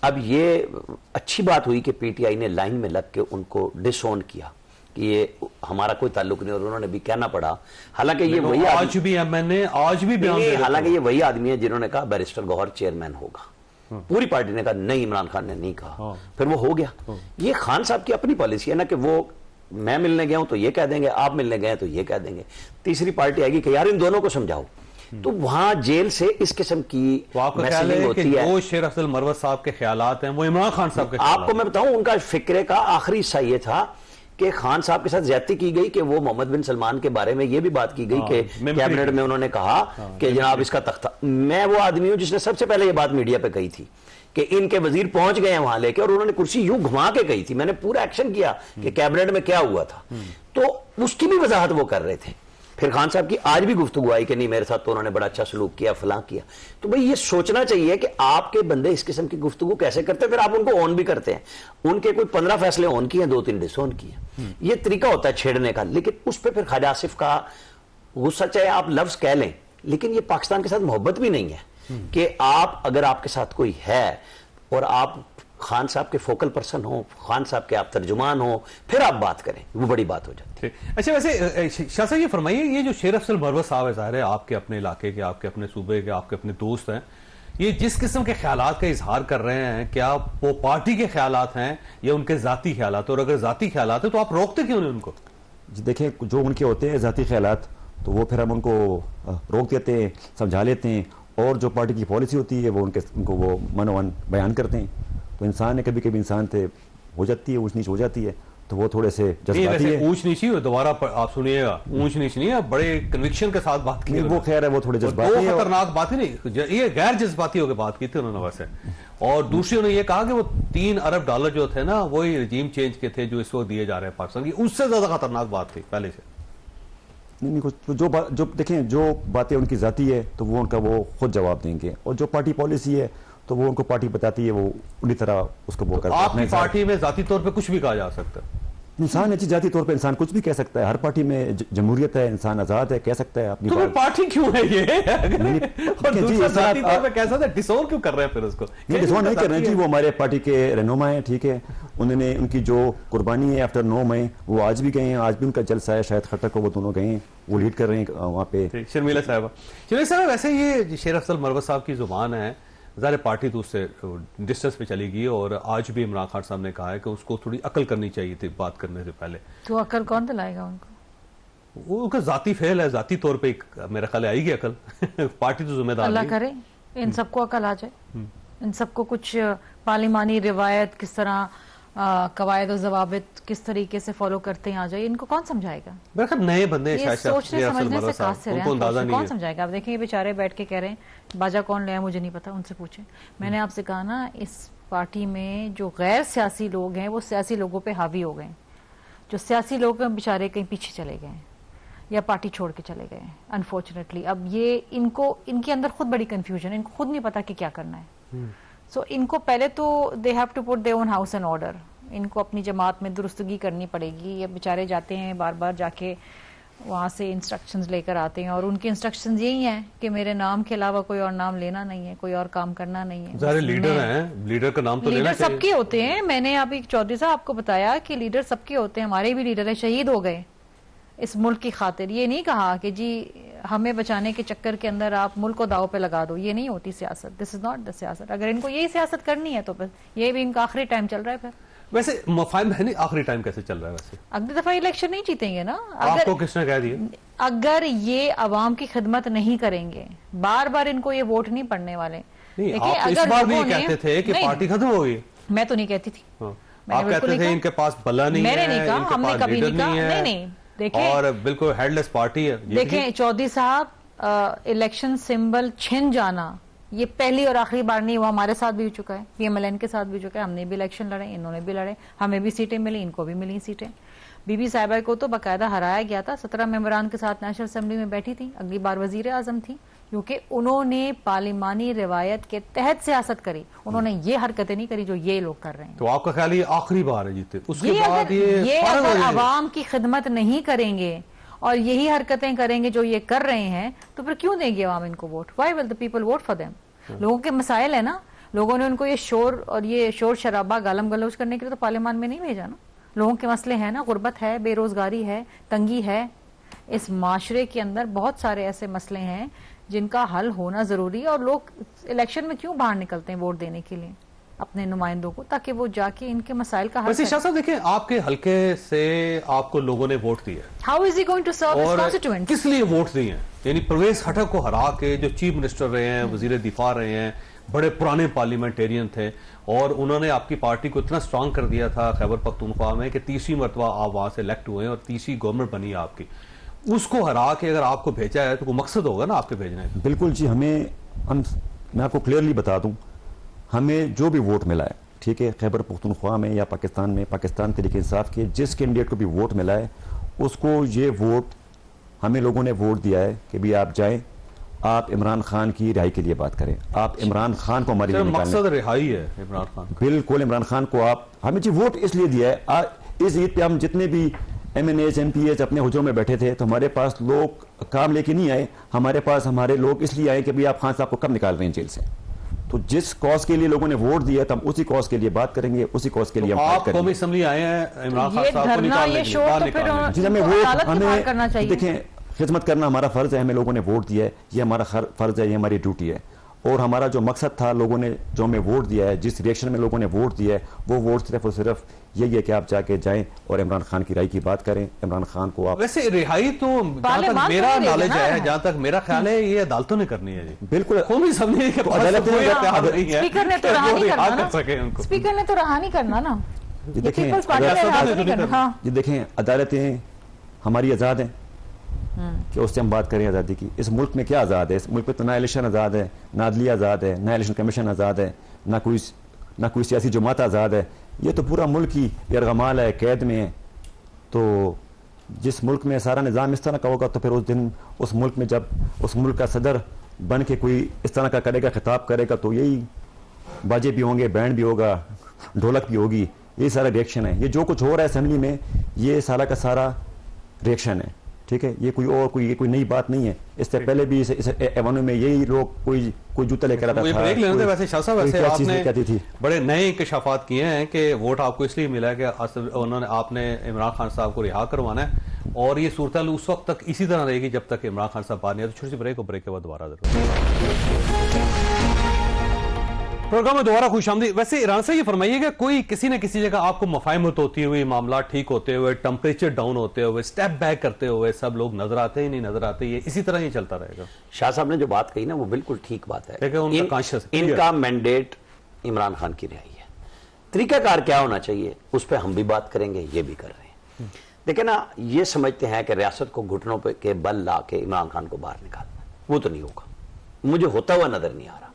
अब ये अच्छी बात हुई कि पीटीआई ने लाइन में लग के उनको डिसोन किया कि ये हमारा कोई ताल्लुक नहीं, और उन्होंने भी कहना पड़ा। हालांकि ये वही आज भी मैंने आज भी बयान दिया, हालांकि ये वही आदमी है जिन्होंने कहा बैरिस्टर गौहर चेयरमैन होगा। पूरी पार्टी ने कहा नहीं, इमरान खान ने नहीं कहा, फिर वो हो गया। ये खान साहब की अपनी पॉलिसी है ना कि वो मैं मिलने गया हूं तो ये कह देंगे, आप मिलने गए तो ये कह देंगे, तीसरी पार्टी आएगी कि यार इन दोनों को समझाओ। तो वहां जेल से इस किस्म की मैसेजिंग होती है। वो शेर अफजल मरवत साहब के ख्यालात हैं, वो इमरान खान साहब के आपको मैं बताऊं, उनका फिक्रे का आखिरी हिस्सा ये था कि खान साहब के साथ ज्यादती की गई कि वो मोहम्मद बिन सलमान के बारे में ये भी बात की गई कि कैबिनेट में उन्होंने कहा कि जनाब इसका तख्ता। मैं वो आदमी हूं जिसने सबसे पहले ये बात मीडिया पे कही थी कि इनके वजीर पहुंच गए हैं वहां लेके, और उन्होंने कुर्सी यूं घुमा के कही थी। मैंने पूरा एक्शन किया कि कैबिनेट में क्या हुआ था, तो उसकी भी वजाहत वो कर रहे थे। फिर खान साहब की आज भी गुफ्तगू आई कि नहीं मेरे साथ तो उन्होंने बड़ा अच्छा सलूक किया, फलां किया। तो भाई ये सोचना चाहिए कि आपके बंदे इस किस्म की गुफ्तगू कैसे करते हैं, फिर आप उनको ऑन भी करते हैं। उनके कोई 15 फैसले ऑन किए, 2-3 डिसऑन किए। ये तरीका होता है छेड़ने का। लेकिन उस पर फिर ख्वाजा आसिफ का गुस्सा, चाहे आप लफ्ज कह लें, लेकिन ये पाकिस्तान के साथ मोहब्बत भी नहीं है कि आप अगर आपके साथ कोई है और आप खान साहब के फोकल पर्सन हो, खान साहब के आप तर्जुमान हो, फिर आप बात करें, वो बड़ी बात हो जाती है। अच्छा, वैसे शाह साहब ये फरमाइए, ये जो शेर अफजल मरवत साहब है, ज़ाहिर है आपके अपने इलाके के, आपके अपने सूबे के, आपके अपने दोस्त हैं, ये जिस किस्म के ख्यालात का इजहार कर रहे हैं, क्या वो पार्टी के ख्यालात हैं या उनके जाती ख्यालात? और अगर जाती ख्यालात है तो आप रोकते क्यों नहीं उनको? जी देखें, जो उनके होते हैं ज़ाती ख्यालात, तो वो फिर हम उनको रोक देते हैं, समझा लेते हैं, और जो पार्टी की पॉलिसी होती है वो उनको वो मनोवन बयान करते हैं। तो इंसान है, कभी कभी इंसान से हो जाती है, ऊंच नीच हो जाती है, तो वो थोड़े से जज्बाती है। ऊंच नीच ही दोबारा आप सुनिएगा, ऊंच नीच नहीं है, बड़े कन्विक्शन के साथ बात की। वो खैर है, वो थोड़े जज्बाती है, खतरनाक बात ही नहीं, ये गैर जज्बाती होकर बात की थी उन्होंने वैसे। और दूसरी उन्होंने ये कहा कि वो $3 अरब जो थे ना, वही रजीम चेंज के थे जो इस वक्त दिए जा रहे हैं पाकिस्तान की, उससे ज्यादा खतरनाक बात थी पहले से। नहीं कुछ जो देखें, जो बातें उनकी जाती है तो वो उनका वो खुद जवाब देंगे, और जो पार्टी पॉलिसी है तो वो उनको पार्टी बताती है, वो उन्हीं तरह उसको वो करते हैं। आपकी पार्टी में जाती तौर पे कुछ भी कहा जा सकता है, इंसान अच्छी जाती तौर पे इंसान कुछ भी कह सकता है। हर पार्टी में जमहूरियत है, इंसान आजाद है, कह सकता है अपनी तो पार्टी क्यों है ये? और दूसरा जाती तौर पे कैसा था, डिसोन क्यों कर रहे हैं फिर उसको? डिसोन नहीं कर रहे हैं जी, वो हमारे पार्टी के रहनुमा है, ठीक है। उन्होंने उनकी जो कुर्बानी है आफ्टर 9 मई, वो आज भी गए हैं, आज भी उनका जलसा है, शायद खट्टर को वो दोनों गए हैं, वो लीड कर रहे हैं वहाँ पे। शर्मिला साहब, वैसे ये शेर अफजल मरवत साहब की जुबान है, ज़ाहिर पार्टी तो उससे डिस्टेंस पे चली गई, और आज भी इमरान खान साहब ने कहा है कि उसको थोड़ी अकल करनी चाहिए थी बात करने से पहले। तो अकल कौन दिलाएगा उनको? वो उनका जाती फेल है, जाती तौर पे मेरा ख्याल आएगी अकल। पार्टी तो जिम्मेदार अल्लाह करे इन सबको अकल आ जाए, इन सबको कुछ पार्लिमानी रिवायत किस तरह, कवायद और जवाबित किस तरीके से फॉलो करते हैं आ जाए, इनको कौन समझाएगा? मेरे ख्याल नए बंदे ये सोचने समझने से काश से उनको अंदाजा नहीं कौन है। समझाएगा? आप देखें, ये बेचारे बैठ के कह रहे हैं बाजा कौन ले आया मुझे नहीं पता, उनसे पूछें। मैंने आपसे कहा ना, इस पार्टी में जो गैर सियासी लोग हैं वो सियासी लोगों पे हावी हो गए। जो सियासी लोग हैं बेचारे कहीं पीछे चले गए या पार्टी छोड़ के चले गए अनफॉर्चुनेटली। अब ये इनके अंदर खुद बड़ी कंफ्यूजन है, इनको खुद नहीं पता कि क्या करना है। सो इनको पहले तो they have to put their own house in order. इनको अपनी जमात में दुरुस्तगी करनी पड़ेगी। ये बेचारे जाते हैं बार बार जाके वहाँ से इंस्ट्रक्शंस लेकर आते हैं, और उनके इंस्ट्रक्शंस यही हैं कि मेरे नाम के अलावा कोई और नाम लेना नहीं है, कोई और काम करना नहीं है। सारे लीडर हैं, लीडर का नाम तो लेना लीडर सबके होते हैं। मैंने अभी चौधरी साहब आपको बताया कि लीडर सबके होते हैं, हमारे भी लीडर है, शहीद हो गए इस मुल्क की खातिर। ये नहीं कहा कि जी हमें बचाने के चक्कर के अंदर आप मुल्क को दाव पे लगा दो, ये नहीं होती सियासत। दिस इज नॉट द सियासत। अगर इनको यही सियासत करनी है तो फिर ये भी इनका आखिरी टाइम चल रहा है। फिर वैसे मफाहिम बहनी आखिरी टाइम कैसे चल रहा है? वैसे अगली दफा इलेक्शन नहीं जीतेंगे ना। आपको किसने कह दिया? अगर ये अवाम की खिदमत नहीं करेंगे, बार बार इनको ये वोट नहीं पड़ने वाले। नहीं, आप इस बार भी कहते थे कि पार्टी खत्म हो गई। मैं तो नहीं कहती थी। आप कहते थे इनके पास बला नहीं है, मैंने नहीं कहा, हमने कभी नहीं कहा। नहीं, देखें, और बिल्कुल हेडलेस पार्टी है। देखें चौधरी साहब, इलेक्शन सिंबल छिन जाना ये पहली और आखिरी बार नहीं हुआ। हमारे साथ भी हो चुका है, PMLN के साथ भी हो चुका है। हमने भी इलेक्शन लड़े, इन्होंने भी लड़े, हमें भी सीटें मिली, इनको भी मिली सीटें। बीबी साहिबा को तो बाकायदा हराया गया था। 17 मेंबरान के साथ नेशनल असेंबली में बैठी थी, अगली बार वजीर आजम थी, क्योंकि उन्होंने पार्लिमानी रिवायत के तहत सियासत करी। उन्होंने ये हरकतें नहीं करी जो ये लोग कर रहे हैं। तो आपका ख्याल ये आखिरी बार है जीते? उसके बाद ये अगर आवाम की खिदमत नहीं करेंगे और यही हरकतें करेंगे जो ये कर रहे हैं, तो फिर क्यों देंगे आवाम इनको vote? Why will the people vote for them? लोगों के मसाइल है ना, लोगों ने उनको ये शोर शराबा गालम गलौज करने के लिए तो पार्लियामान में नहीं भेजा ना। लोगों के मसले हैं ना, गुर्बत है, बेरोजगारी है, तंगी है। इस माशरे के अंदर बहुत सारे ऐसे मसले हैं जिनका हल होना जरूरी है। और लोग इलेक्शन में क्यों बाहर निकलते हैं वोट देने के लिए अपने नुमाइंदों को, ताकि वो जाके इनके मसाइल का हल वैसे शाह साहब देखें, आपके हल्के से आपको लोगों ने वोट दिया, how is he going to serve his constituents? किस लिए वोट दिए? यानी परवेज खटक को हरा के जो चीफ मिनिस्टर रहे हैं, वजीर दिफा रहे हैं, बड़े पुराने पार्लियामेंटेरियन थे, और उन्होंने आपकी पार्टी को इतना स्ट्रांग कर दिया था खैबर पख्तूनख्वा में कि तीसरी मरतबा आप वहां से इलेक्ट हुए और तीसरी गवर्नमेंट बनी आपकी। उसको हरा के अगर आपको भेजा है तो कोई मकसद होगा ना आपके भेजने का। बिल्कुल जी, मैं आपको क्लियरली बता दूं, हमें जो भी वोट मिला है, ठीक है, खैबर पख्तूनख्वा में या पाकिस्तान में, पाकिस्तान तहरीक इंसाफ के जिस कैंडिडेट को भी वोट मिला है, उसको ये वोट हमें लोगों ने वोट दिया है कि भी आप जाएं, आप इमरान खान की रिहाई के लिए बात करें, आप इमरान खान को हमारे लिए निकालें। मकसद रिहाई है इमरान खान? बिल्कुल, इमरान खान को आप हमें जी वोट इसलिए दिया है। इस ईद पे हम जितने भी MNAs MPAs अपने हुजरों में बैठे थे, तो हमारे पास लोग काम लेके नहीं आए, हमारे पास हमारे लोग इसलिए आए कि भाई आप खान साहब को कब निकाल रहे हैं जेल से। तो जिस कॉज के लिए लोगों ने वोट दिया तो हम उसी कॉज के लिए बात करेंगे, उसी कॉज के लिए हम बात करेंगे। कौमी असेंबली आए हैं इमरान खान साहब को निकालने के लिए, बाहर निकालने के लिए। हमें वोट, हमें देखें, खिदमत करना हमारा फर्ज है, हमें लोगों ने वोट दिया है, ये हमारा फर्ज है, ये हमारी ड्यूटी है। और हमारा जो मकसद था, लोगों ने जो हमें वोट दिया है, जिस रिएक्शन में लोगों ने वोट दिया है, वो वोट सिर्फ और सिर्फ यही है कि आप जाके जाएं और इमरान खान की राय की बात करें, इमरान खान को आप। वैसे रिहाई तो जहां तक मेरा नॉलेज है, जहां तक मेरा ख्याल है, ये अदालतों ने करनी है जी। बिल्कुल, कौमी असेंबली के पास स्पीकर ने तो रहा नहीं करना ना, स्पीकर ने तो रहा नहीं करना ना। ये देखें, अदालतें हमारी आज़ाद हैं कि उससे हम बात करें आज़ादी की। इस मुल्क में क्या आज़ाद है? इस मुल्क में तो ना इलेक्शन आज़ाद है, ना अदलिया आज़ाद है, ना इलेक्शन कमीशन आज़ाद है, ना कोई सियासी जमात आज़ाद है। ये तो पूरा मुल्क ही यरगमाल है, कैद में है। तो जिस मुल्क में सारा निज़ाम इस तरह का होगा, तो फिर उस दिन उस मुल्क में जब उस मुल्क का सदर बन के कोई इस तरह का करेगा, खिताब करेगा, तो यही बाजे भी होंगे, बैंड भी होगा, ढोलक भी होगी, यही सारा रिएक्शन है। ये जो कुछ हो रहा है असेंबली में, ये सारा का सारा रिएक्शन है, ठीक है। ये कोई नई बात नहीं है। इससे पहले भी इस एवेन्यू में यही लोग कोई जूता लेकर आता था। ब्रेक लेने वैसे शाह साहब, वैसे आपने बड़े नए इंकशाफात किए हैं कि वोट आपको इसलिए मिला है कि आपने इमरान खान साहब को रिहा करवाना है, और ये सूरत उस वक्त तक इसी तरह रहेगी जब तक इमरान खान साहब बाहर नहीं आते। छोटी सी ब्रेक, और ब्रेक के बाद दोबारा प्रोग्राम में दोबारा खुशामदीद। वैसे ईरान से ये फरमाइएगा, कोई किसी न किसी जगह आपको मफाहमत होती हुई, मामला ठीक होते हुए, टेम्परेचर डाउन होते हुए, स्टेप बैक करते हुए सब लोग नजर आते ही नहीं नजर आते? ये इसी तरह ही चलता रहेगा? शाह साहब ने जो बात कही ना, वो बिल्कुल ठीक बात है। इनका मैंडेट इमरान खान की रिहाई है। तरीकाकार क्या होना चाहिए, उस पर हम भी बात करेंगे, ये भी कर रहे हैं। देखिए ना, ये समझते हैं कि रियासत को घुटनों पे के बल ला के इमरान खान को बाहर निकालना, वो तो नहीं होगा, मुझे होता हुआ नजर नहीं आ रहा।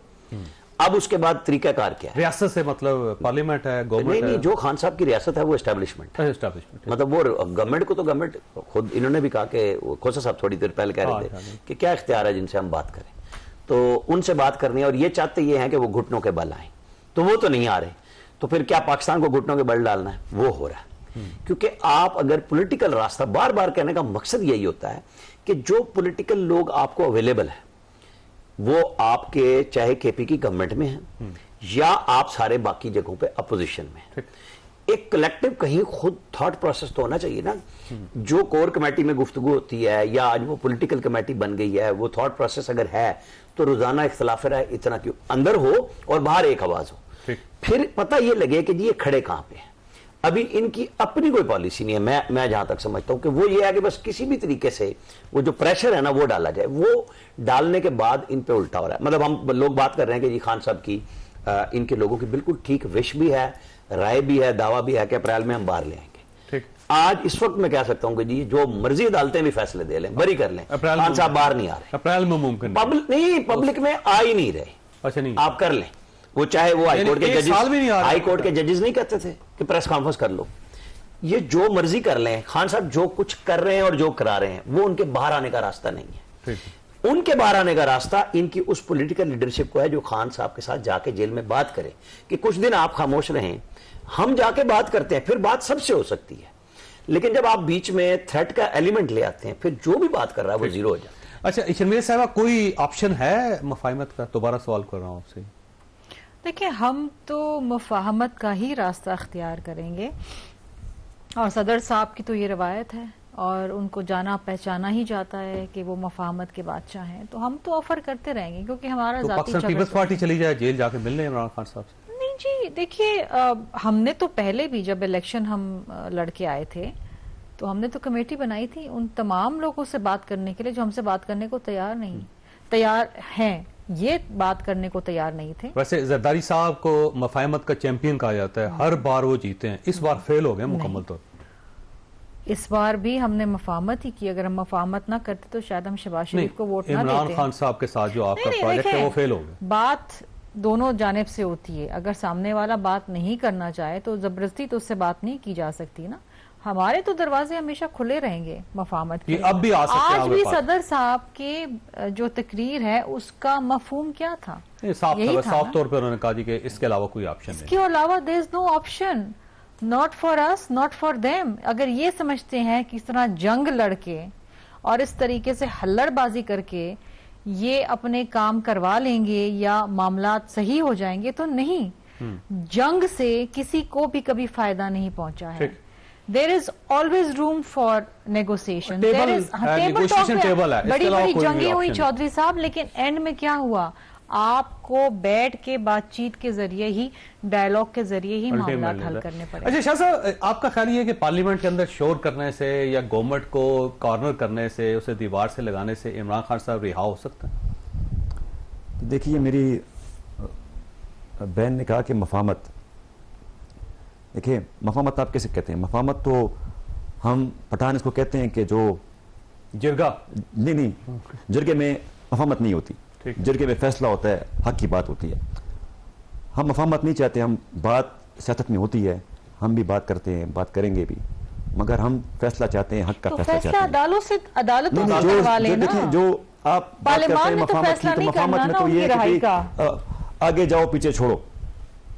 अब उसके बाद तरीकाकार क्या है? रियासत से मतलब पार्लियामेंट है, गवर्नमेंट नहीं, जो खान साहब की रियासत है वो एस्टेब्लिशमेंट है। मतलब वो गवर्नमेंट को तो गवर्नमेंट खुद, इन्होंने भी कहा कि खोसा साहब थोड़ी देर पहले कह रहे थे कि क्या इख्तियार है जिनसे हम बात करें, तो उनसे बात करनी है, और ये चाहते ये हैं कि वो घुटनों के बल आए, तो वो तो नहीं आ रहे। तो फिर क्या पाकिस्तान को घुटनों के बल डालना है? वो हो रहा है। क्योंकि आप अगर पॉलिटिकल रास्ता, बार बार कहने का मकसद यही होता है कि जो पॉलिटिकल लोग आपको अवेलेबल है, वो आपके चाहे KP की गवर्नमेंट में है या आप सारे बाकी जगहों पे अपोजिशन में है, एक कलेक्टिव कहीं खुद थॉट प्रोसेस तो होना चाहिए ना। जो कोर कमेटी में गुफ्तगू होती है या आज वो पॉलिटिकल कमेटी बन गई है, वो थॉट प्रोसेस अगर है तो रोजाना इख्तलाफ है, इतना क्यों अंदर हो और बाहर एक आवाज हो, फिर पता ये लगे कि जी ये खड़े कहां पे हैं। अभी इनकी अपनी कोई पॉलिसी नहीं है। मैं जहां तक समझता हूं कि वो ये है कि बस किसी भी तरीके से वो जो प्रेशर है ना वो डाला जाए। वो डालने के बाद इन पे उल्टा हो रहा है। मतलब हम लोग बात कर रहे हैं कि जी खान साहब की इनके लोगों की बिल्कुल ठीक विश भी है, राय भी है, दावा भी है कि अप्रैल में हम बाहर ले आएंगे। आज इस वक्त मैं कह सकता हूं कि जी जो मर्जी अदालतें भी फैसले दे लें, बरी कर लें, खान साहब बाहर नहीं आ रहे। अप्रैल में मुमकिन पब्लिक में आ ही नहीं रहे। अच्छा नहीं, आप कर लें, वो चाहे वो हाईकोर्ट के जजेस, हाईकोर्ट के रहे। जजेस नहीं कहते थे कि प्रेस कॉन्फ्रेंस कर लो। ये जो मर्जी कर लें, खान साहब जो कुछ कर रहे हैं और जो करा रहे हैं वो उनके बाहर आने का रास्ता नहीं है। उनके बाहर आने का रास्ता इनकी उस पॉलिटिकल लीडरशिप को है जो खान साहब के साथ जाके जेल में बात करे कि कुछ दिन आप खामोश रहें, हम जाके बात करते हैं, फिर बात सबसे हो सकती है। लेकिन जब आप बीच में थ्रेट का एलिमेंट ले आते हैं, फिर जो भी बात कर रहा है वो जीरो हो जाता है। अच्छा शर्मिला साहबा, कोई ऑप्शन है मुफाहमत का? दोबारा सवाल कर रहा हूं आपसे। देखिए, हम तो मुफाहमत का ही रास्ता अख्तियार करेंगे और सदर साहब की तो ये रवायत है और उनको जाना पहचाना ही जाता है कि वो मुफाहमत के बादशाह हैं। तो हम तो ऑफर करते रहेंगे क्योंकि हमारा तो जाती पाकिस्तान पीपल्स पार्टी चली जाए जेल जाके मिलने इमरान खान साहब से? नहीं जी, देखिए हमने तो पहले भी जब इलेक्शन हम लड़के आए थे तो हमने तो कमेटी बनाई थी उन तमाम लोगों से बात करने के लिए जो हमसे बात करने को तैयार हैं, ये बात करने को तैयार नहीं थे। वैसे जरदारी साहब को मुफाहमत का चैंपियन कहा जाता है, हर बार वो जीते हैं, इस बार फेल हो गए मुकम्मल तौर। इस बार भी हमने मुफाहमत ही की। अगर हम मुफाहमत ना करते तो शायद हम शहबाज शरीफ को वोट ना देते। इमरान खान साहब के साथ जो आपका प्रोजेक्ट है वो फेल हो गया। बात दोनों जानिब से होती है। अगर सामने वाला बात नहीं करना चाहे तो जबरदस्ती तो उससे बात नहीं की जा सकती ना। हमारे तो दरवाजे हमेशा खुले रहेंगे मुफाहमत के। अब भी आ सकते हैं। आज भी सदर साहब के जो तकरीर है उसका मफहूम क्या था? साफ तौर पर उन्होंने कहा कि इसके अलावा कोई ऑप्शन नहीं। इसके अलावा there is no option, not for us, not for them. अगर ये समझते हैं कि इस तरह जंग लड़के और इस तरीके से हल्लड़बाजी करके ये अपने काम करवा लेंगे या मामलात सही हो जाएंगे, तो नहीं। जंग से किसी को भी कभी फायदा नहीं पहुंचा है। There is always room for negotiation. बड़ी बड़ी जंगें हुई चौधरी साहब, लेकिन एंड में क्या हुआ? आपको बैठ के बातचीत के जरिए ही, डायलॉग के जरिए ही मामला हल करने पड़े। अच्छा शाह साहब, आपका ख्याल ये है कि पार्लियामेंट के अंदर शोर करने से या गवर्नमेंट को कॉर्नर करने से, उसे दीवार से लगाने से इमरान खान साहब रिहा हो सकता है? तो देखिए, मेरी बहन ने कहा कि मफाहमत, देखिए मफाहमत आप कैसे कहते हैं? मफाहमत तो हम पठान इसको कहते हैं कि जो जिरगा, नहीं, जिरगे में मफाहमत नहीं होती, जिरगे में फैसला होता है, हक की बात होती है। हम मफाहमत नहीं चाहते, हम बात सियासत में होती है, हम भी बात करते हैं, बात करेंगे भी, मगर हम फैसला चाहते हैं, हक का तो फैसला चाहते हैं। अदालतों से करवा लेना। देखिए, जो आप बात करते हैं मफाहमत की, तो मफाहमत में तो ये है कि आगे जाओ पीछे छोड़ो,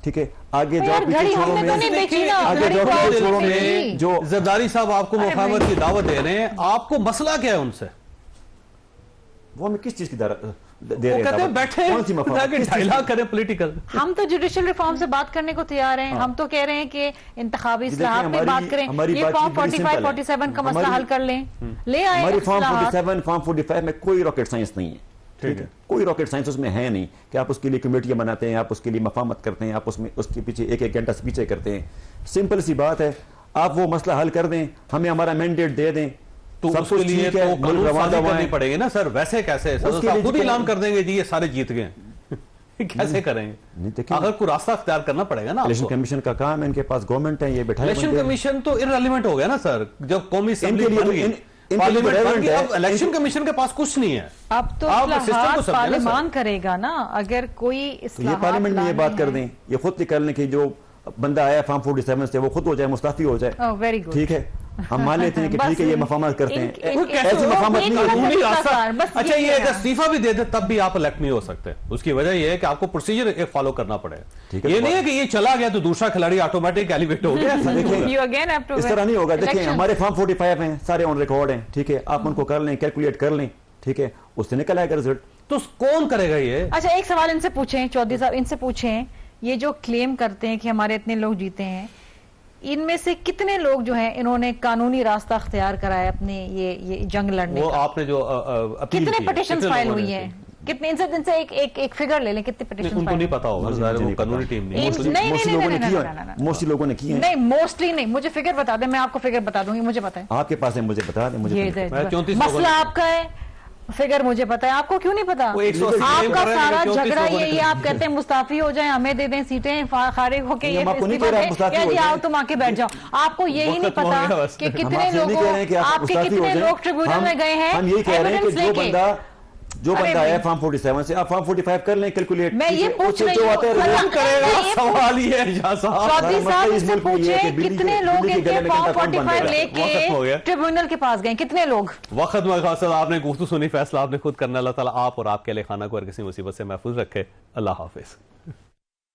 ठीक है? आगे जाओ पीछे छोड़ो में, आगे जाओ पीछे छोड़ो में जो जरदारी साहब आपको मुफाहमत की दावत दे रहे हैं, आपको मसला क्या है उनसे? वो हमें किस चीज की दे रहे हैं? बैठे डायलॉग करें पॉलिटिकल। हम तो जुडिशियल रिफॉर्म से बात करने को तैयार हैं। हम तो कह रहे हैं कि इंतखाबी इस्लाहात पे बात करें। ये फॉर्म 45, 47 का मसला हल कर लें, ले आए। हमारी फॉर्म 47, फॉर्म 45 में कोई रॉकेट साइंस नहीं है, ठीक है? कोई रॉकेट साइंस उसमें है नहीं कि आप उसके लिए कमेटियां बनाते हैं, आप उसके लिए मफाहमत करते हैं, आप उसमें उसके पीछे एक घंटा स्पीचें करते हैं। सिंपल सी बात है, आप वो मसला हल कर दें, हमें हमारा मैंडेट दे दें, तो सब कुछ ठीक है। करनी पड़ेगी ना सर, वैसे कैसे? खुद ही ऐलान कर देंगे जी ये सारे जीत गए। कैसे करेंगे? अगर कोई रास्ता अख्तियार करना पड़ेगा ना। इलेक्शन कमीशन का काम है, इनके पास गवर्नमेंट है, ये बैठा है। इलेक्शन कमीशन तो इररिलेवेंट हो गया ना सर, जब कौमी इलेक्शन कमीशन के पास कुछ नहीं है। अब तो पार्लियामान करेगा ना। अगर कोई ये पार्लियामेंट में ये बात कर दें, ये खुद निकाल लें कि जो बंदा आया फॉर्म 47 से वो खुद हो जाए, मुस्ताफी हो जाए। वेरी गुड, ठीक है, हम मान लेते हैं कि ठीक है ये मफाहमत करते हैं। ऐसी मफाहमत नहीं होती। अच्छा, ये अगर इस्तीफा भी दे दे तब भी आप इलेक्ट नहीं हो सकते। उसकी वजह ये है कि आपको प्रोसीजर एक फॉलो करना पड़ेगा। ये नहीं है कि ये चला गया तो दूसरा खिलाड़ी ऑटोमेटिक एलिवेट हो गया। इस तरह नहीं होगा। देखिए, हमारे फॉर्म 45 हैं, सारे ऑन रिकॉर्ड हैं, ठीक है? आप उनको कर लें, कैलकुलेट कर लें, ठीक है? उससे निकल आएगा रिजल्ट। तो कौन करेगा ये? अच्छा, एक सवाल इनसे पूछें, चौधरी साहब इनसे पूछें, ये जो क्लेम करते हैं कि हमारे इतने लोग जीते हैं, इनमें से कितने लोग जो हैं इन्होंने कानूनी रास्ता अख्तियार करा है अपने ये जंग लड़ने वो का? आपने जो अपील कितने की है, पिटिशन कितने फाइल लोगों हुई ने है? की? कितने इनसे एक फिगर ले लें, कितने पिटिशन उनको फाइल? नहीं पता होगा, मुझे ज़ाहिर है वो नहीं पता। कानूनी टीम नहीं है। नहीं, नहीं, मोस्टली लोगों ने नहीं, किया नहीं, नहीं, मोस्टली लोगों ने किए हैं। नहीं, मोस्टली नहीं, मुझे फिगर बता दें, मैं आपको फिगर बता दूंगी, मुझे पता है। आपके पास है, मुझे बता दें, मुझे ये फिगर- मैं 34 लोगों मसला ने- आपका है, फिगर मुझे पता है, आपको क्यों नहीं पता? वो 180 आपका नहीं कर रहे हैं, सारा लेकिन 34 झगड़ा लोगों ने ये कर आप कहते हैं मुस्ताफी हो जाए, हमें दे दें सीटें, खारिज होके नहीं, ये हम आपको नहीं इसकी कह रहे बात आप मुस्ताफी है, हो जी आओ जाएं। तुम आके बैठ जाओ। आपको यही नहीं वक्त हो गया पता बस। कि हम कितने आपसे नहीं लोगों, कह रहे हैं कि आप आपके मुस्ताफी हो कितने जाएं। लोग ट्रिब्यूनल में गए हैं हम यही कह रहे हैं कि एविडेंस जो लेके। बंदा अरे आया भाई। फॉर्म 47 से, आप फॉर्म 45 कर लें, कैलकुलेट। मैं ये पूछ रही जो हूँ, आता है भला- रिजल्ट करेगा ये सवाल ही है या साहब। चौधरी हमारा साहब मतलब इस उससे मुल्क में ये है पूछे कि बिल्ली कितने के- लोग बिल्ली के इनके गले में फॉर्म डंडा कौन 45 बांधेगा? वक्त हो गया। लेके ट्रिब्यूनल के पास गए, कितने लोग? वक्त मकासद आपने गुफ्तगू सुनी, फैसला आपने खुद करना। अल्लाह ताला आप और आपके अहले खाना को हर किसी मुसीबत से महफूज रखे। अल्लाह हाफिज।